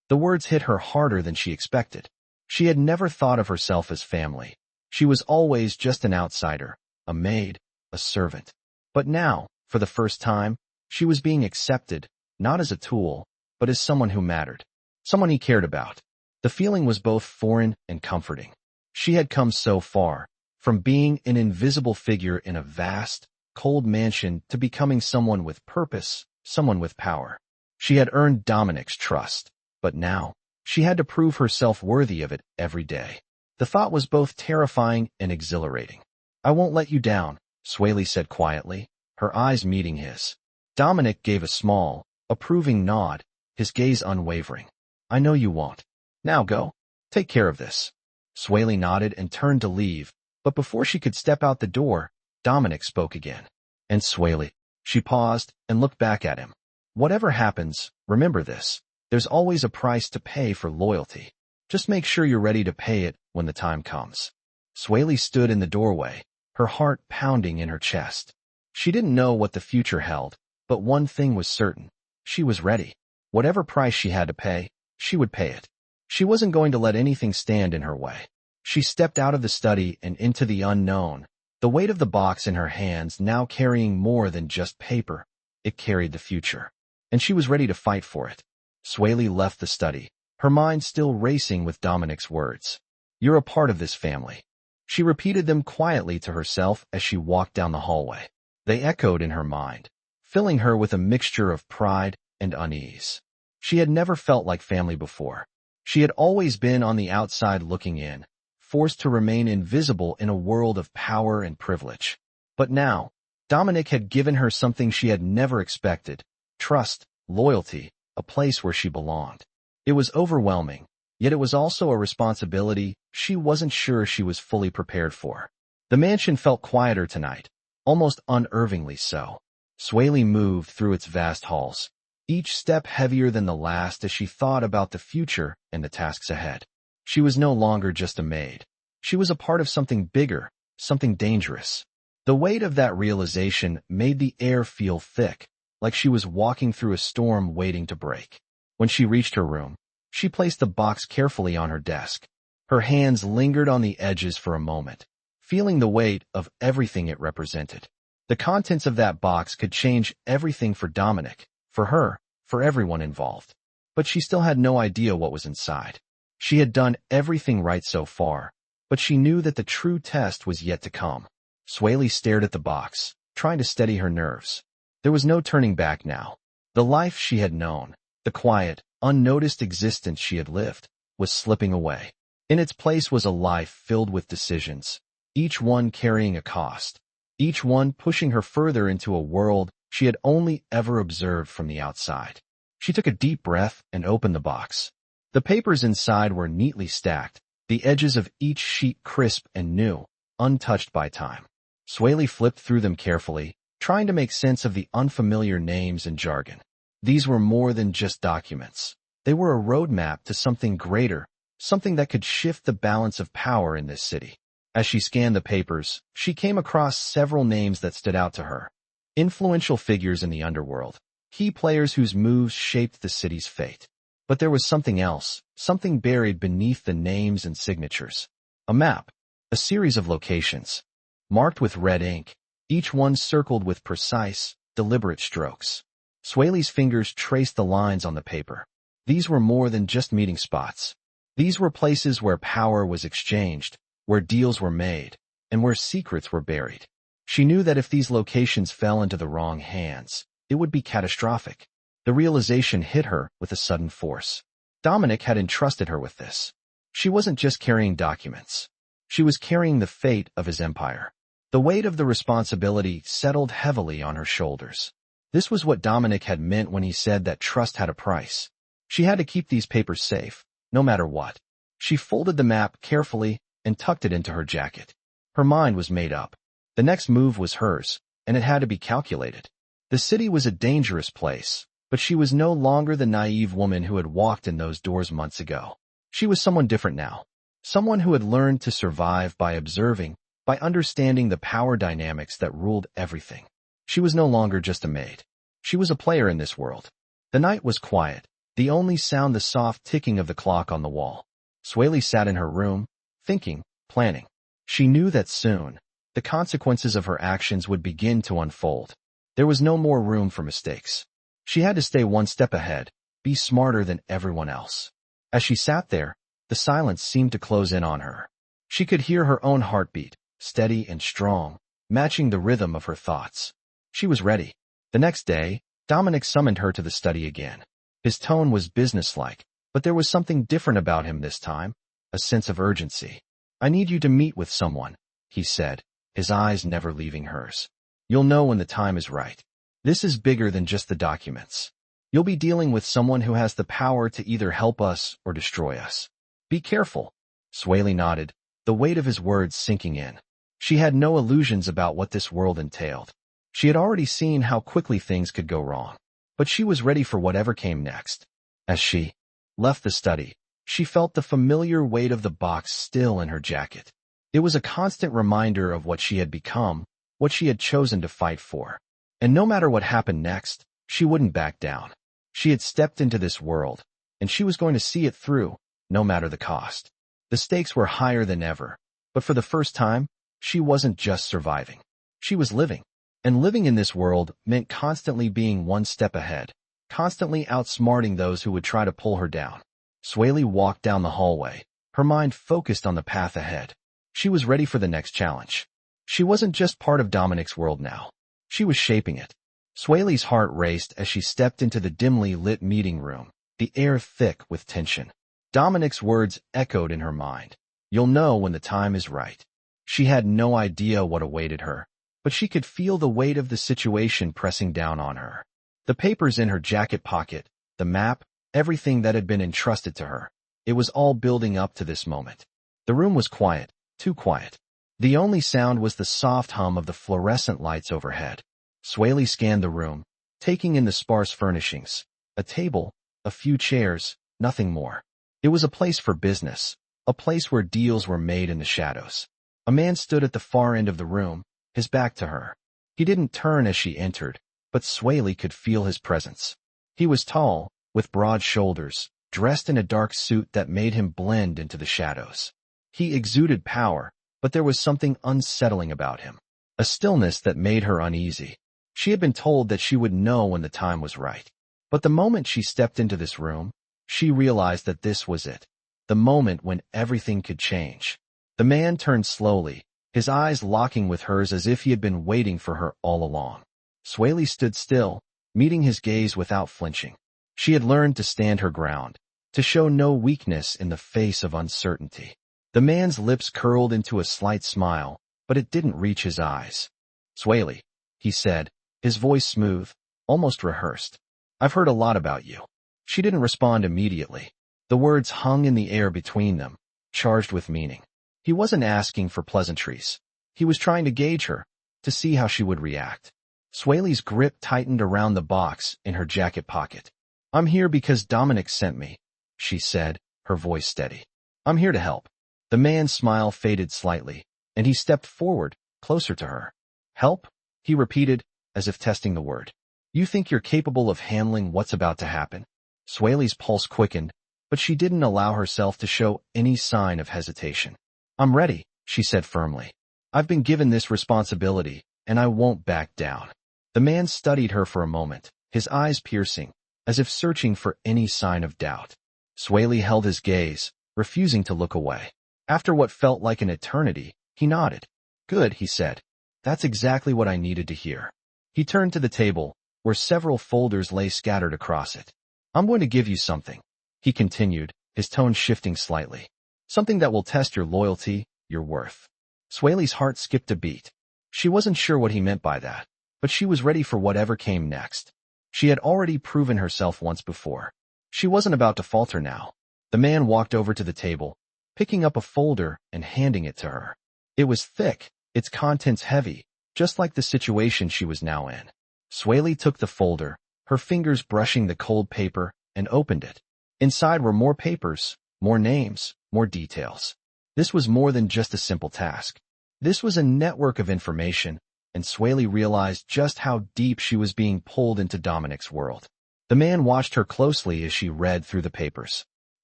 The words hit her harder than she expected. She had never thought of herself as family. She was always just an outsider, a maid, a servant. But now, for the first time, she was being accepted, not as a tool, but as someone who mattered, someone he cared about. The feeling was both foreign and comforting. She had come so far, from being an invisible figure in a vast, cold mansion to becoming someone with purpose, someone with power. She had earned Dominic's trust, but now, she had to prove herself worthy of it every day. The thought was both terrifying and exhilarating. "I won't let you down," Swaley said quietly, her eyes meeting his. Dominic gave a small, approving nod, his gaze unwavering. "I know you won't. Now go. Take care of this." Swaley nodded and turned to leave, but before she could step out the door, Dominic spoke again. "And Swaley." She paused and looked back at him. "Whatever happens, remember this. There's always a price to pay for loyalty. Just make sure you're ready to pay it when the time comes." Swaley stood in the doorway, her heart pounding in her chest. She didn't know what the future held, but one thing was certain. She was ready. Whatever price she had to pay, she would pay it. She wasn't going to let anything stand in her way. She stepped out of the study and into the unknown, the weight of the box in her hands now carrying more than just paper. It carried the future, and she was ready to fight for it. Swaley left the study, her mind still racing with Dominic's words. "You're a part of this family." She repeated them quietly to herself as she walked down the hallway. They echoed in her mind, filling her with a mixture of pride and unease. She had never felt like family before. She had always been on the outside looking in, forced to remain invisible in a world of power and privilege. But now, Dominic had given her something she had never expected: trust, loyalty, a place where she belonged. It was overwhelming, yet it was also a responsibility she wasn't sure she was fully prepared for. The mansion felt quieter tonight, almost unnervingly so. Swaley moved through its vast halls, each step heavier than the last as she thought about the future and the tasks ahead. She was no longer just a maid. She was a part of something bigger, something dangerous. The weight of that realization made the air feel thick, like she was walking through a storm waiting to break. When she reached her room, she placed the box carefully on her desk. Her hands lingered on the edges for a moment, feeling the weight of everything it represented. The contents of that box could change everything for Dominic, for her, for everyone involved. But she still had no idea what was inside. She had done everything right so far, but she knew that the true test was yet to come. Swaley stared at the box, trying to steady her nerves. There was no turning back now. The life she had known, the quiet, unnoticed existence she had lived, was slipping away. In its place was a life filled with decisions, each one carrying a cost, each one pushing her further into a world she had only ever observed from the outside. She took a deep breath and opened the box. The papers inside were neatly stacked, the edges of each sheet crisp and new, untouched by time. Swaley flipped through them carefully, trying to make sense of the unfamiliar names and jargon. These were more than just documents. They were a roadmap to something greater, something that could shift the balance of power in this city. As she scanned the papers, she came across several names that stood out to her. Influential figures in the underworld, key players whose moves shaped the city's fate. But there was something else, something buried beneath the names and signatures. A map, a series of locations, marked with red ink, each one circled with precise, deliberate strokes. Swaley's fingers traced the lines on the paper. These were more than just meeting spots. These were places where power was exchanged, where deals were made, and where secrets were buried. She knew that if these locations fell into the wrong hands, it would be catastrophic. The realization hit her with a sudden force. Dominic had entrusted her with this. She wasn't just carrying documents. She was carrying the fate of his empire. The weight of the responsibility settled heavily on her shoulders. This was what Dominic had meant when he said that trust had a price. She had to keep these papers safe, no matter what. She folded the map carefully and tucked it into her jacket. Her mind was made up. The next move was hers, and it had to be calculated. The city was a dangerous place, but she was no longer the naive woman who had walked in those doors months ago. She was someone different now. Someone who had learned to survive by observing, by understanding the power dynamics that ruled everything. She was no longer just a maid. She was a player in this world. The night was quiet, the only sound the soft ticking of the clock on the wall. Swaley sat in her room, thinking, planning. She knew that soon, the consequences of her actions would begin to unfold. There was no more room for mistakes. She had to stay one step ahead, be smarter than everyone else. As she sat there, the silence seemed to close in on her. She could hear her own heartbeat, steady and strong, matching the rhythm of her thoughts. She was ready. The next day, Dominic summoned her to the study again. His tone was businesslike, but there was something different about him this time, a sense of urgency. "I need you to meet with someone," he said, his eyes never leaving hers. "You'll know when the time is right. This is bigger than just the documents. You'll be dealing with someone who has the power to either help us or destroy us. Be careful." Swaley nodded, the weight of his words sinking in. She had no illusions about what this world entailed. She had already seen how quickly things could go wrong, but she was ready for whatever came next. As she left the study, she felt the familiar weight of the box still in her jacket. It was a constant reminder of what she had become, what she had chosen to fight for. And no matter what happened next, she wouldn't back down. She had stepped into this world, and she was going to see it through, no matter the cost. The stakes were higher than ever, but for the first time, she wasn't just surviving. She was living. And living in this world meant constantly being one step ahead, constantly outsmarting those who would try to pull her down. Swaley walked down the hallway, her mind focused on the path ahead. She was ready for the next challenge. She wasn't just part of Dominic's world now. She was shaping it. Swaley's heart raced as she stepped into the dimly lit meeting room, the air thick with tension. Dominic's words echoed in her mind. "You'll know when the time is right." She had no idea what awaited her, but she could feel the weight of the situation pressing down on her. The papers in her jacket pocket, the map, everything that had been entrusted to her. It was all building up to this moment. The room was quiet, too quiet. The only sound was the soft hum of the fluorescent lights overhead. Swaley scanned the room, taking in the sparse furnishings. A table, a few chairs, nothing more. It was a place for business, a place where deals were made in the shadows. A man stood at the far end of the room, his back to her. He didn't turn as she entered, but Swaley could feel his presence. He was tall, with broad shoulders, dressed in a dark suit that made him blend into the shadows. He exuded power, but there was something unsettling about him, a stillness that made her uneasy. She had been told that she would know when the time was right. But the moment she stepped into this room, she realized that this was it, the moment when everything could change. The man turned slowly, his eyes locking with hers as if he had been waiting for her all along. Swaley stood still, meeting his gaze without flinching. She had learned to stand her ground, to show no weakness in the face of uncertainty. The man's lips curled into a slight smile, but it didn't reach his eyes. "Swaley," he said, his voice smooth, almost rehearsed. "I've heard a lot about you." She didn't respond immediately. The words hung in the air between them, charged with meaning. He wasn't asking for pleasantries. He was trying to gauge her, to see how she would react. Swaley's grip tightened around the box in her jacket pocket. "I'm here because Dominic sent me," she said, her voice steady. "I'm here to help." The man's smile faded slightly, and he stepped forward, closer to her. "Help?" he repeated, as if testing the word. "You think you're capable of handling what's about to happen?" Swaley's pulse quickened, but she didn't allow herself to show any sign of hesitation. "I'm ready," she said firmly. "I've been given this responsibility, and I won't back down." The man studied her for a moment, his eyes piercing, as if searching for any sign of doubt. Swaley held his gaze, refusing to look away. After what felt like an eternity, he nodded. "Good," he said. "That's exactly what I needed to hear." He turned to the table, where several folders lay scattered across it. "I'm going to give you something," he continued, his tone shifting slightly. "Something that will test your loyalty, your worth." Swaley's heart skipped a beat. She wasn't sure what he meant by that, but she was ready for whatever came next. She had already proven herself once before. She wasn't about to falter now. The man walked over to the table, picking up a folder and handing it to her. It was thick, its contents heavy, just like the situation she was now in. Swaley took the folder, her fingers brushing the cold paper, and opened it. Inside were more papers, more names, more details. This was more than just a simple task. This was a network of information, and Swaley realized just how deep she was being pulled into Dominic's world. The man watched her closely as she read through the papers.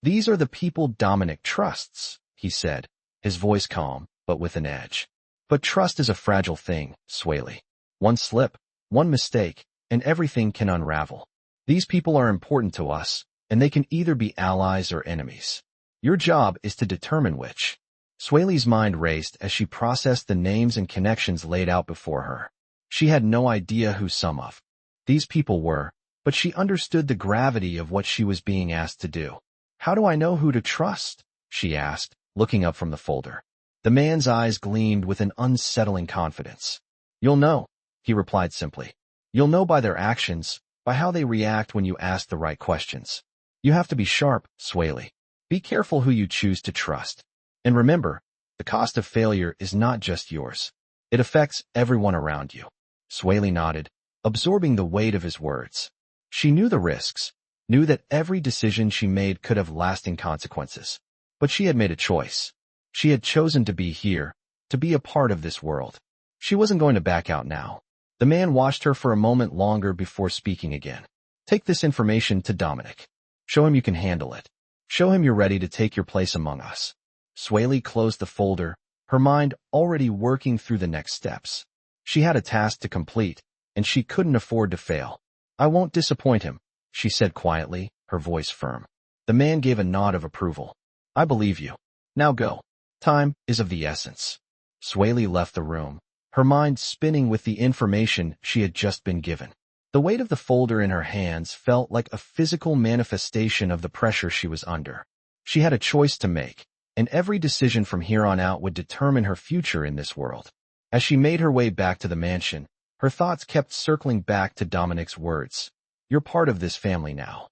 "These are the people Dominic trusts," he said, his voice calm, but with an edge. "But trust is a fragile thing, Swaley. One slip, one mistake, and everything can unravel. These people are important to us, and they can either be allies or enemies. Your job is to determine which." Swaley's mind raced as she processed the names and connections laid out before her. She had no idea who some of these people were, but she understood the gravity of what she was being asked to do. "How do I know who to trust?" she asked, looking up from the folder. The man's eyes gleamed with an unsettling confidence. "You'll know," he replied simply. "You'll know by their actions, by how they react when you ask the right questions. You have to be sharp, Swaley. Be careful who you choose to trust. And remember, the cost of failure is not just yours. It affects everyone around you." Swaley nodded, absorbing the weight of his words. She knew the risks, knew that every decision she made could have lasting consequences. But she had made a choice. She had chosen to be here, to be a part of this world. She wasn't going to back out now. The man watched her for a moment longer before speaking again. "Take this information to Dominic. Show him you can handle it. Show him you're ready to take your place among us." Swaley closed the folder, her mind already working through the next steps. She had a task to complete, and she couldn't afford to fail. "I won't disappoint him," she said quietly, her voice firm. The man gave a nod of approval. "I believe you. Now go. Time is of the essence." Swaley left the room, her mind spinning with the information she had just been given. The weight of the folder in her hands felt like a physical manifestation of the pressure she was under. She had a choice to make, and every decision from here on out would determine her future in this world. As she made her way back to the mansion, her thoughts kept circling back to Dominic's words. "You're part of this family now."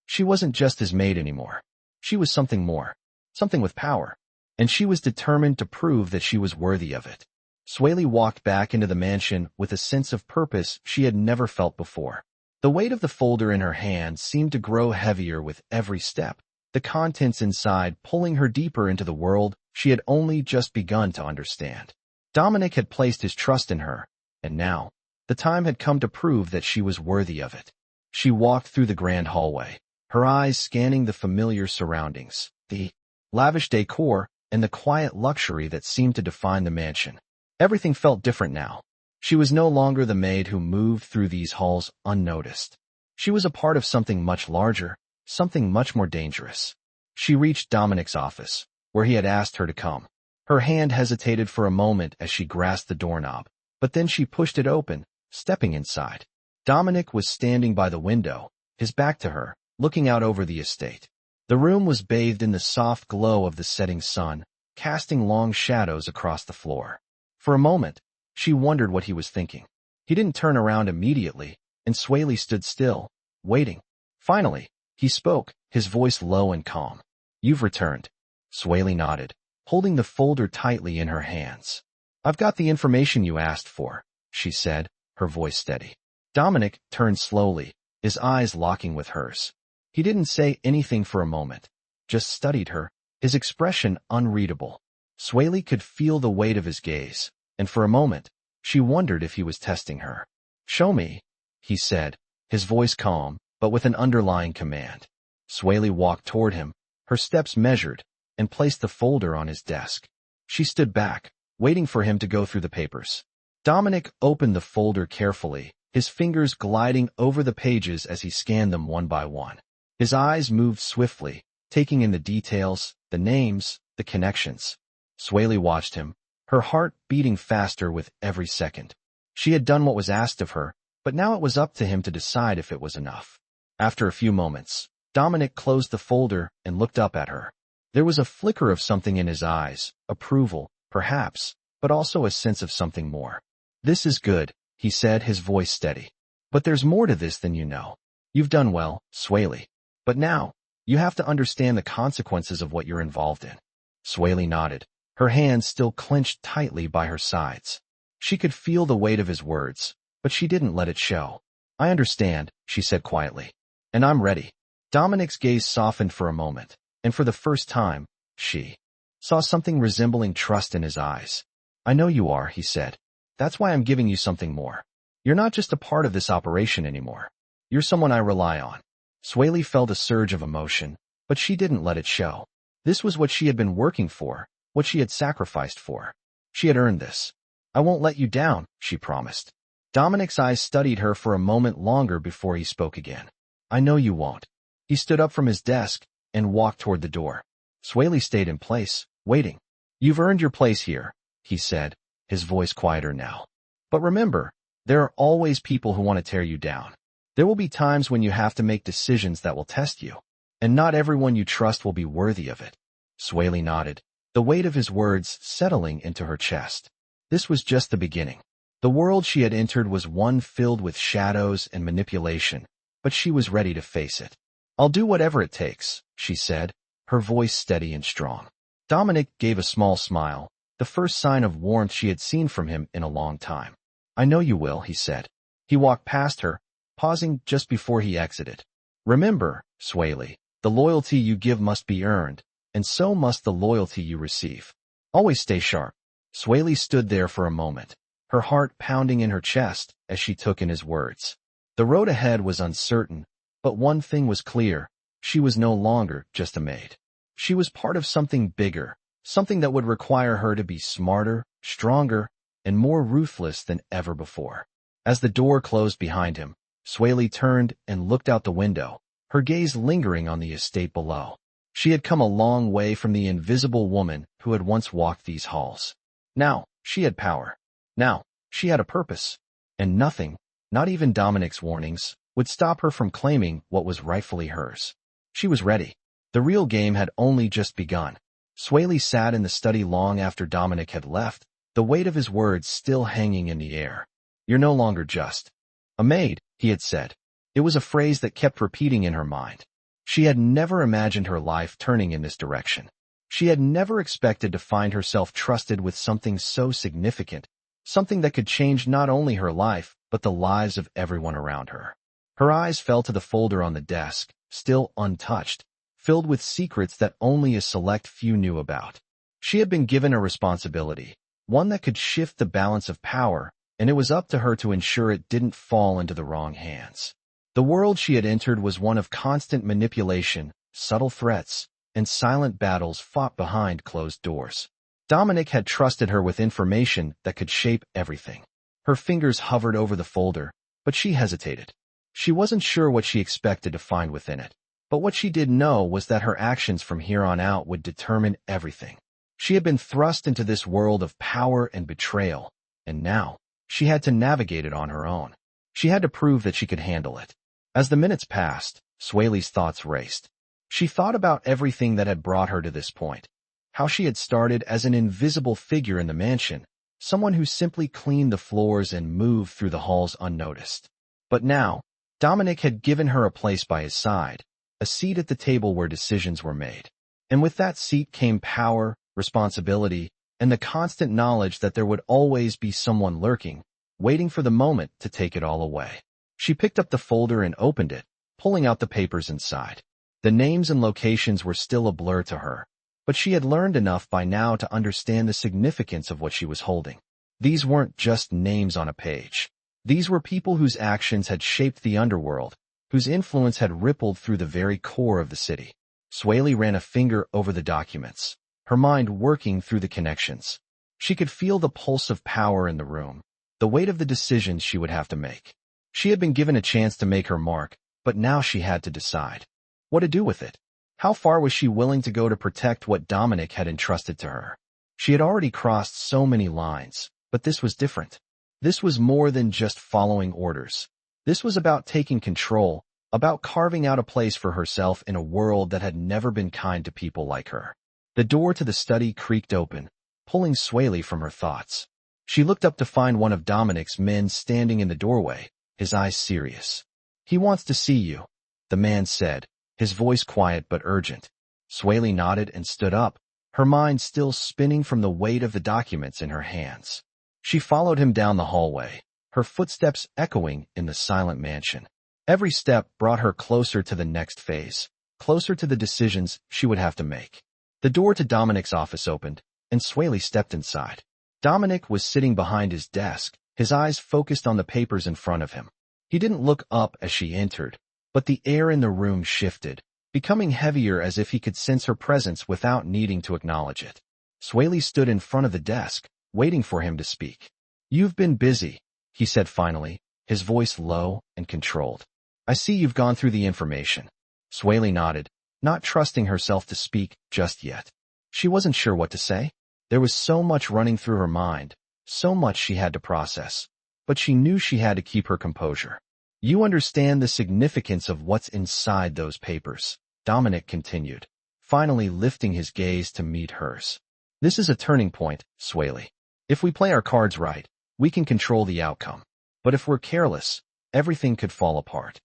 She wasn't just his maid anymore. She was something more, something with power, and she was determined to prove that she was worthy of it. Swaley walked back into the mansion with a sense of purpose she had never felt before. The weight of the folder in her hand seemed to grow heavier with every step, the contents inside pulling her deeper into the world she had only just begun to understand. Dominic had placed his trust in her, and now, the time had come to prove that she was worthy of it. She walked through the grand hallway, her eyes scanning the familiar surroundings, the lavish decor, and the quiet luxury that seemed to define the mansion. Everything felt different now. She was no longer the maid who moved through these halls unnoticed. She was a part of something much larger, something much more dangerous. She reached Dominic's office, where he had asked her to come. Her hand hesitated for a moment as she grasped the doorknob, but then she pushed it open, stepping inside. Dominic was standing by the window, his back to her, looking out over the estate. The room was bathed in the soft glow of the setting sun, casting long shadows across the floor. For a moment, she wondered what he was thinking. He didn't turn around immediately, and Swaley stood still, waiting. Finally, he spoke, his voice low and calm. "You've returned." Swaley nodded, holding the folder tightly in her hands. "I've got the information you asked for," she said, her voice steady. Dominic turned slowly, his eyes locking with hers. He didn't say anything for a moment, just studied her, his expression unreadable. Swaley could feel the weight of his gaze, and for a moment, she wondered if he was testing her. "Show me," he said, his voice calm, but with an underlying command. Swaley walked toward him, her steps measured, and placed the folder on his desk. She stood back, waiting for him to go through the papers. Dominic opened the folder carefully, his fingers gliding over the pages as he scanned them one by one. His eyes moved swiftly, taking in the details, the names, the connections. Swaley watched him, her heart beating faster with every second. She had done what was asked of her, but now it was up to him to decide if it was enough. After a few moments, Dominic closed the folder and looked up at her. There was a flicker of something in his eyes, approval, perhaps, but also a sense of something more. "This is good," he said, his voice steady. "But there's more to this than you know. You've done well, Swaley. But now, you have to understand the consequences of what you're involved in." Swaley nodded, her hands still clenched tightly by her sides. She could feel the weight of his words, but she didn't let it show. "I understand," she said quietly. "And I'm ready." Dominic's gaze softened for a moment, and for the first time, she saw something resembling trust in his eyes. "I know you are," he said. "That's why I'm giving you something more. You're not just a part of this operation anymore. You're someone I rely on." Swaley felt a surge of emotion, but she didn't let it show. This was what she had been working for, what she had sacrificed for. She had earned this. "I won't let you down," she promised. Dominic's eyes studied her for a moment longer before he spoke again. "I know you won't." He stood up from his desk and walked toward the door. Swaley stayed in place, waiting. "You've earned your place here," he said, his voice quieter now. "But remember, there are always people who want to tear you down. There will be times when you have to make decisions that will test you, and not everyone you trust will be worthy of it." Swaley nodded, the weight of his words settling into her chest. This was just the beginning. The world she had entered was one filled with shadows and manipulation, but she was ready to face it. "I'll do whatever it takes," she said, her voice steady and strong. Dominic gave a small smile, the first sign of warmth she had seen from him in a long time. "I know you will," he said. He walked past her, pausing just before he exited. "Remember, Swaley, the loyalty you give must be earned, and so must the loyalty you receive. Always stay sharp." Swaley stood there for a moment, her heart pounding in her chest as she took in his words. The road ahead was uncertain, but one thing was clear: she was no longer just a maid. She was part of something bigger, something that would require her to be smarter, stronger, and more ruthless than ever before. As the door closed behind him, Swaley turned and looked out the window, her gaze lingering on the estate below. She had come a long way from the invisible woman who had once walked these halls. Now, she had power. Now, she had a purpose. And nothing, not even Dominic's warnings, would stop her from claiming what was rightfully hers. She was ready. The real game had only just begun. Swaley sat in the study long after Dominic had left, the weight of his words still hanging in the air. "You're no longer just a maid," he had said. It was a phrase that kept repeating in her mind. She had never imagined her life turning in this direction. She had never expected to find herself trusted with something so significant, something that could change not only her life, but the lives of everyone around her. Her eyes fell to the folder on the desk, still untouched, filled with secrets that only a select few knew about. She had been given a responsibility, one that could shift the balance of power, and it was up to her to ensure it didn't fall into the wrong hands. The world she had entered was one of constant manipulation, subtle threats, and silent battles fought behind closed doors. Dominic had trusted her with information that could shape everything. Her fingers hovered over the folder, but she hesitated. She wasn't sure what she expected to find within it, but what she did know was that her actions from here on out would determine everything. She had been thrust into this world of power and betrayal, and now she had to navigate it on her own. She had to prove that she could handle it. As the minutes passed, Swaley's thoughts raced. She thought about everything that had brought her to this point. How she had started as an invisible figure in the mansion, someone who simply cleaned the floors and moved through the halls unnoticed. But now, Dominic had given her a place by his side, a seat at the table where decisions were made. And with that seat came power, responsibility, and the constant knowledge that there would always be someone lurking, waiting for the moment to take it all away. She picked up the folder and opened it, pulling out the papers inside. The names and locations were still a blur to her, but she had learned enough by now to understand the significance of what she was holding. These weren't just names on a page. These were people whose actions had shaped the underworld, whose influence had rippled through the very core of the city. Swaley ran a finger over the documents, her mind working through the connections. She could feel the pulse of power in the room, the weight of the decisions she would have to make. She had been given a chance to make her mark, but now she had to decide what to do with it. How far was she willing to go to protect what Dominic had entrusted to her? She had already crossed so many lines, but this was different. This was more than just following orders. This was about taking control, about carving out a place for herself in a world that had never been kind to people like her. The door to the study creaked open, pulling Swaley from her thoughts. She looked up to find one of Dominic's men standing in the doorway, his eyes serious. "He wants to see you," the man said, his voice quiet but urgent. Swaley nodded and stood up, her mind still spinning from the weight of the documents in her hands. She followed him down the hallway, her footsteps echoing in the silent mansion. Every step brought her closer to the next phase, closer to the decisions she would have to make. The door to Dominic's office opened, and Swaley stepped inside. Dominic was sitting behind his desk, his eyes focused on the papers in front of him. He didn't look up as she entered, but the air in the room shifted, becoming heavier as if he could sense her presence without needing to acknowledge it. Swaley stood in front of the desk, waiting for him to speak. "You've been busy," he said finally, his voice low and controlled. "I see you've gone through the information." Swaley nodded, not trusting herself to speak just yet. She wasn't sure what to say. There was so much running through her mind, so much she had to process, but she knew she had to keep her composure. "You understand the significance of what's inside those papers," Dominic continued, finally lifting his gaze to meet hers. "This is a turning point, Swaley. If we play our cards right, we can control the outcome. But if we're careless, everything could fall apart."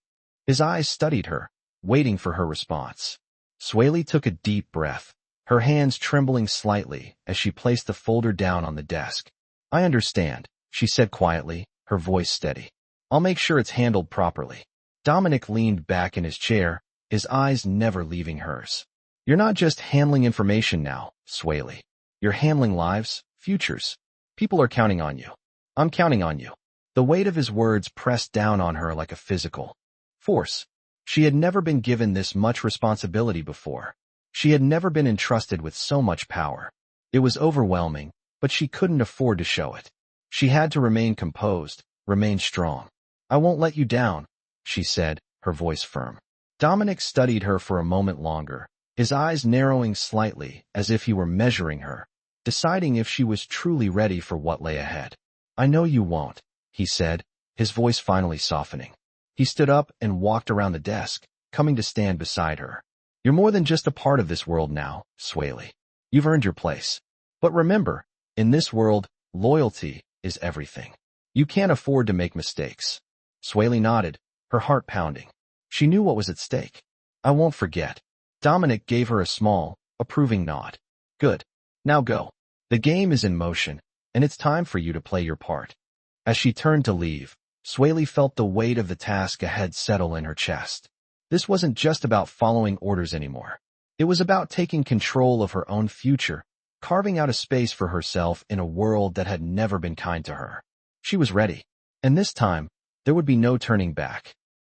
His eyes studied her, waiting for her response. Swaley took a deep breath, her hands trembling slightly as she placed the folder down on the desk. "I understand," she said quietly, her voice steady. "I'll make sure it's handled properly." Dominic leaned back in his chair, his eyes never leaving hers. "You're not just handling information now, Swaley. You're handling lives, futures. People are counting on you. I'm counting on you." The weight of his words pressed down on her like a physical force. She had never been given this much responsibility before. She had never been entrusted with so much power. It was overwhelming, but she couldn't afford to show it. She had to remain composed, remain strong. "I won't let you down," she said, her voice firm. Dominic studied her for a moment longer, his eyes narrowing slightly as if he were measuring her, deciding if she was truly ready for what lay ahead. "I know you won't," he said, his voice finally softening. He stood up and walked around the desk, coming to stand beside her. "You're more than just a part of this world now, Swaley. You've earned your place. But remember, in this world, loyalty is everything. You can't afford to make mistakes." Swaley nodded, her heart pounding. She knew what was at stake. I won't forget. Dominic gave her a small, approving nod. Good. Now go. The game is in motion, and it's time for you to play your part. As she turned to leave, Swaley felt the weight of the task ahead settle in her chest. This wasn't just about following orders anymore. It was about taking control of her own future, carving out a space for herself in a world that had never been kind to her. She was ready. And this time, there would be no turning back.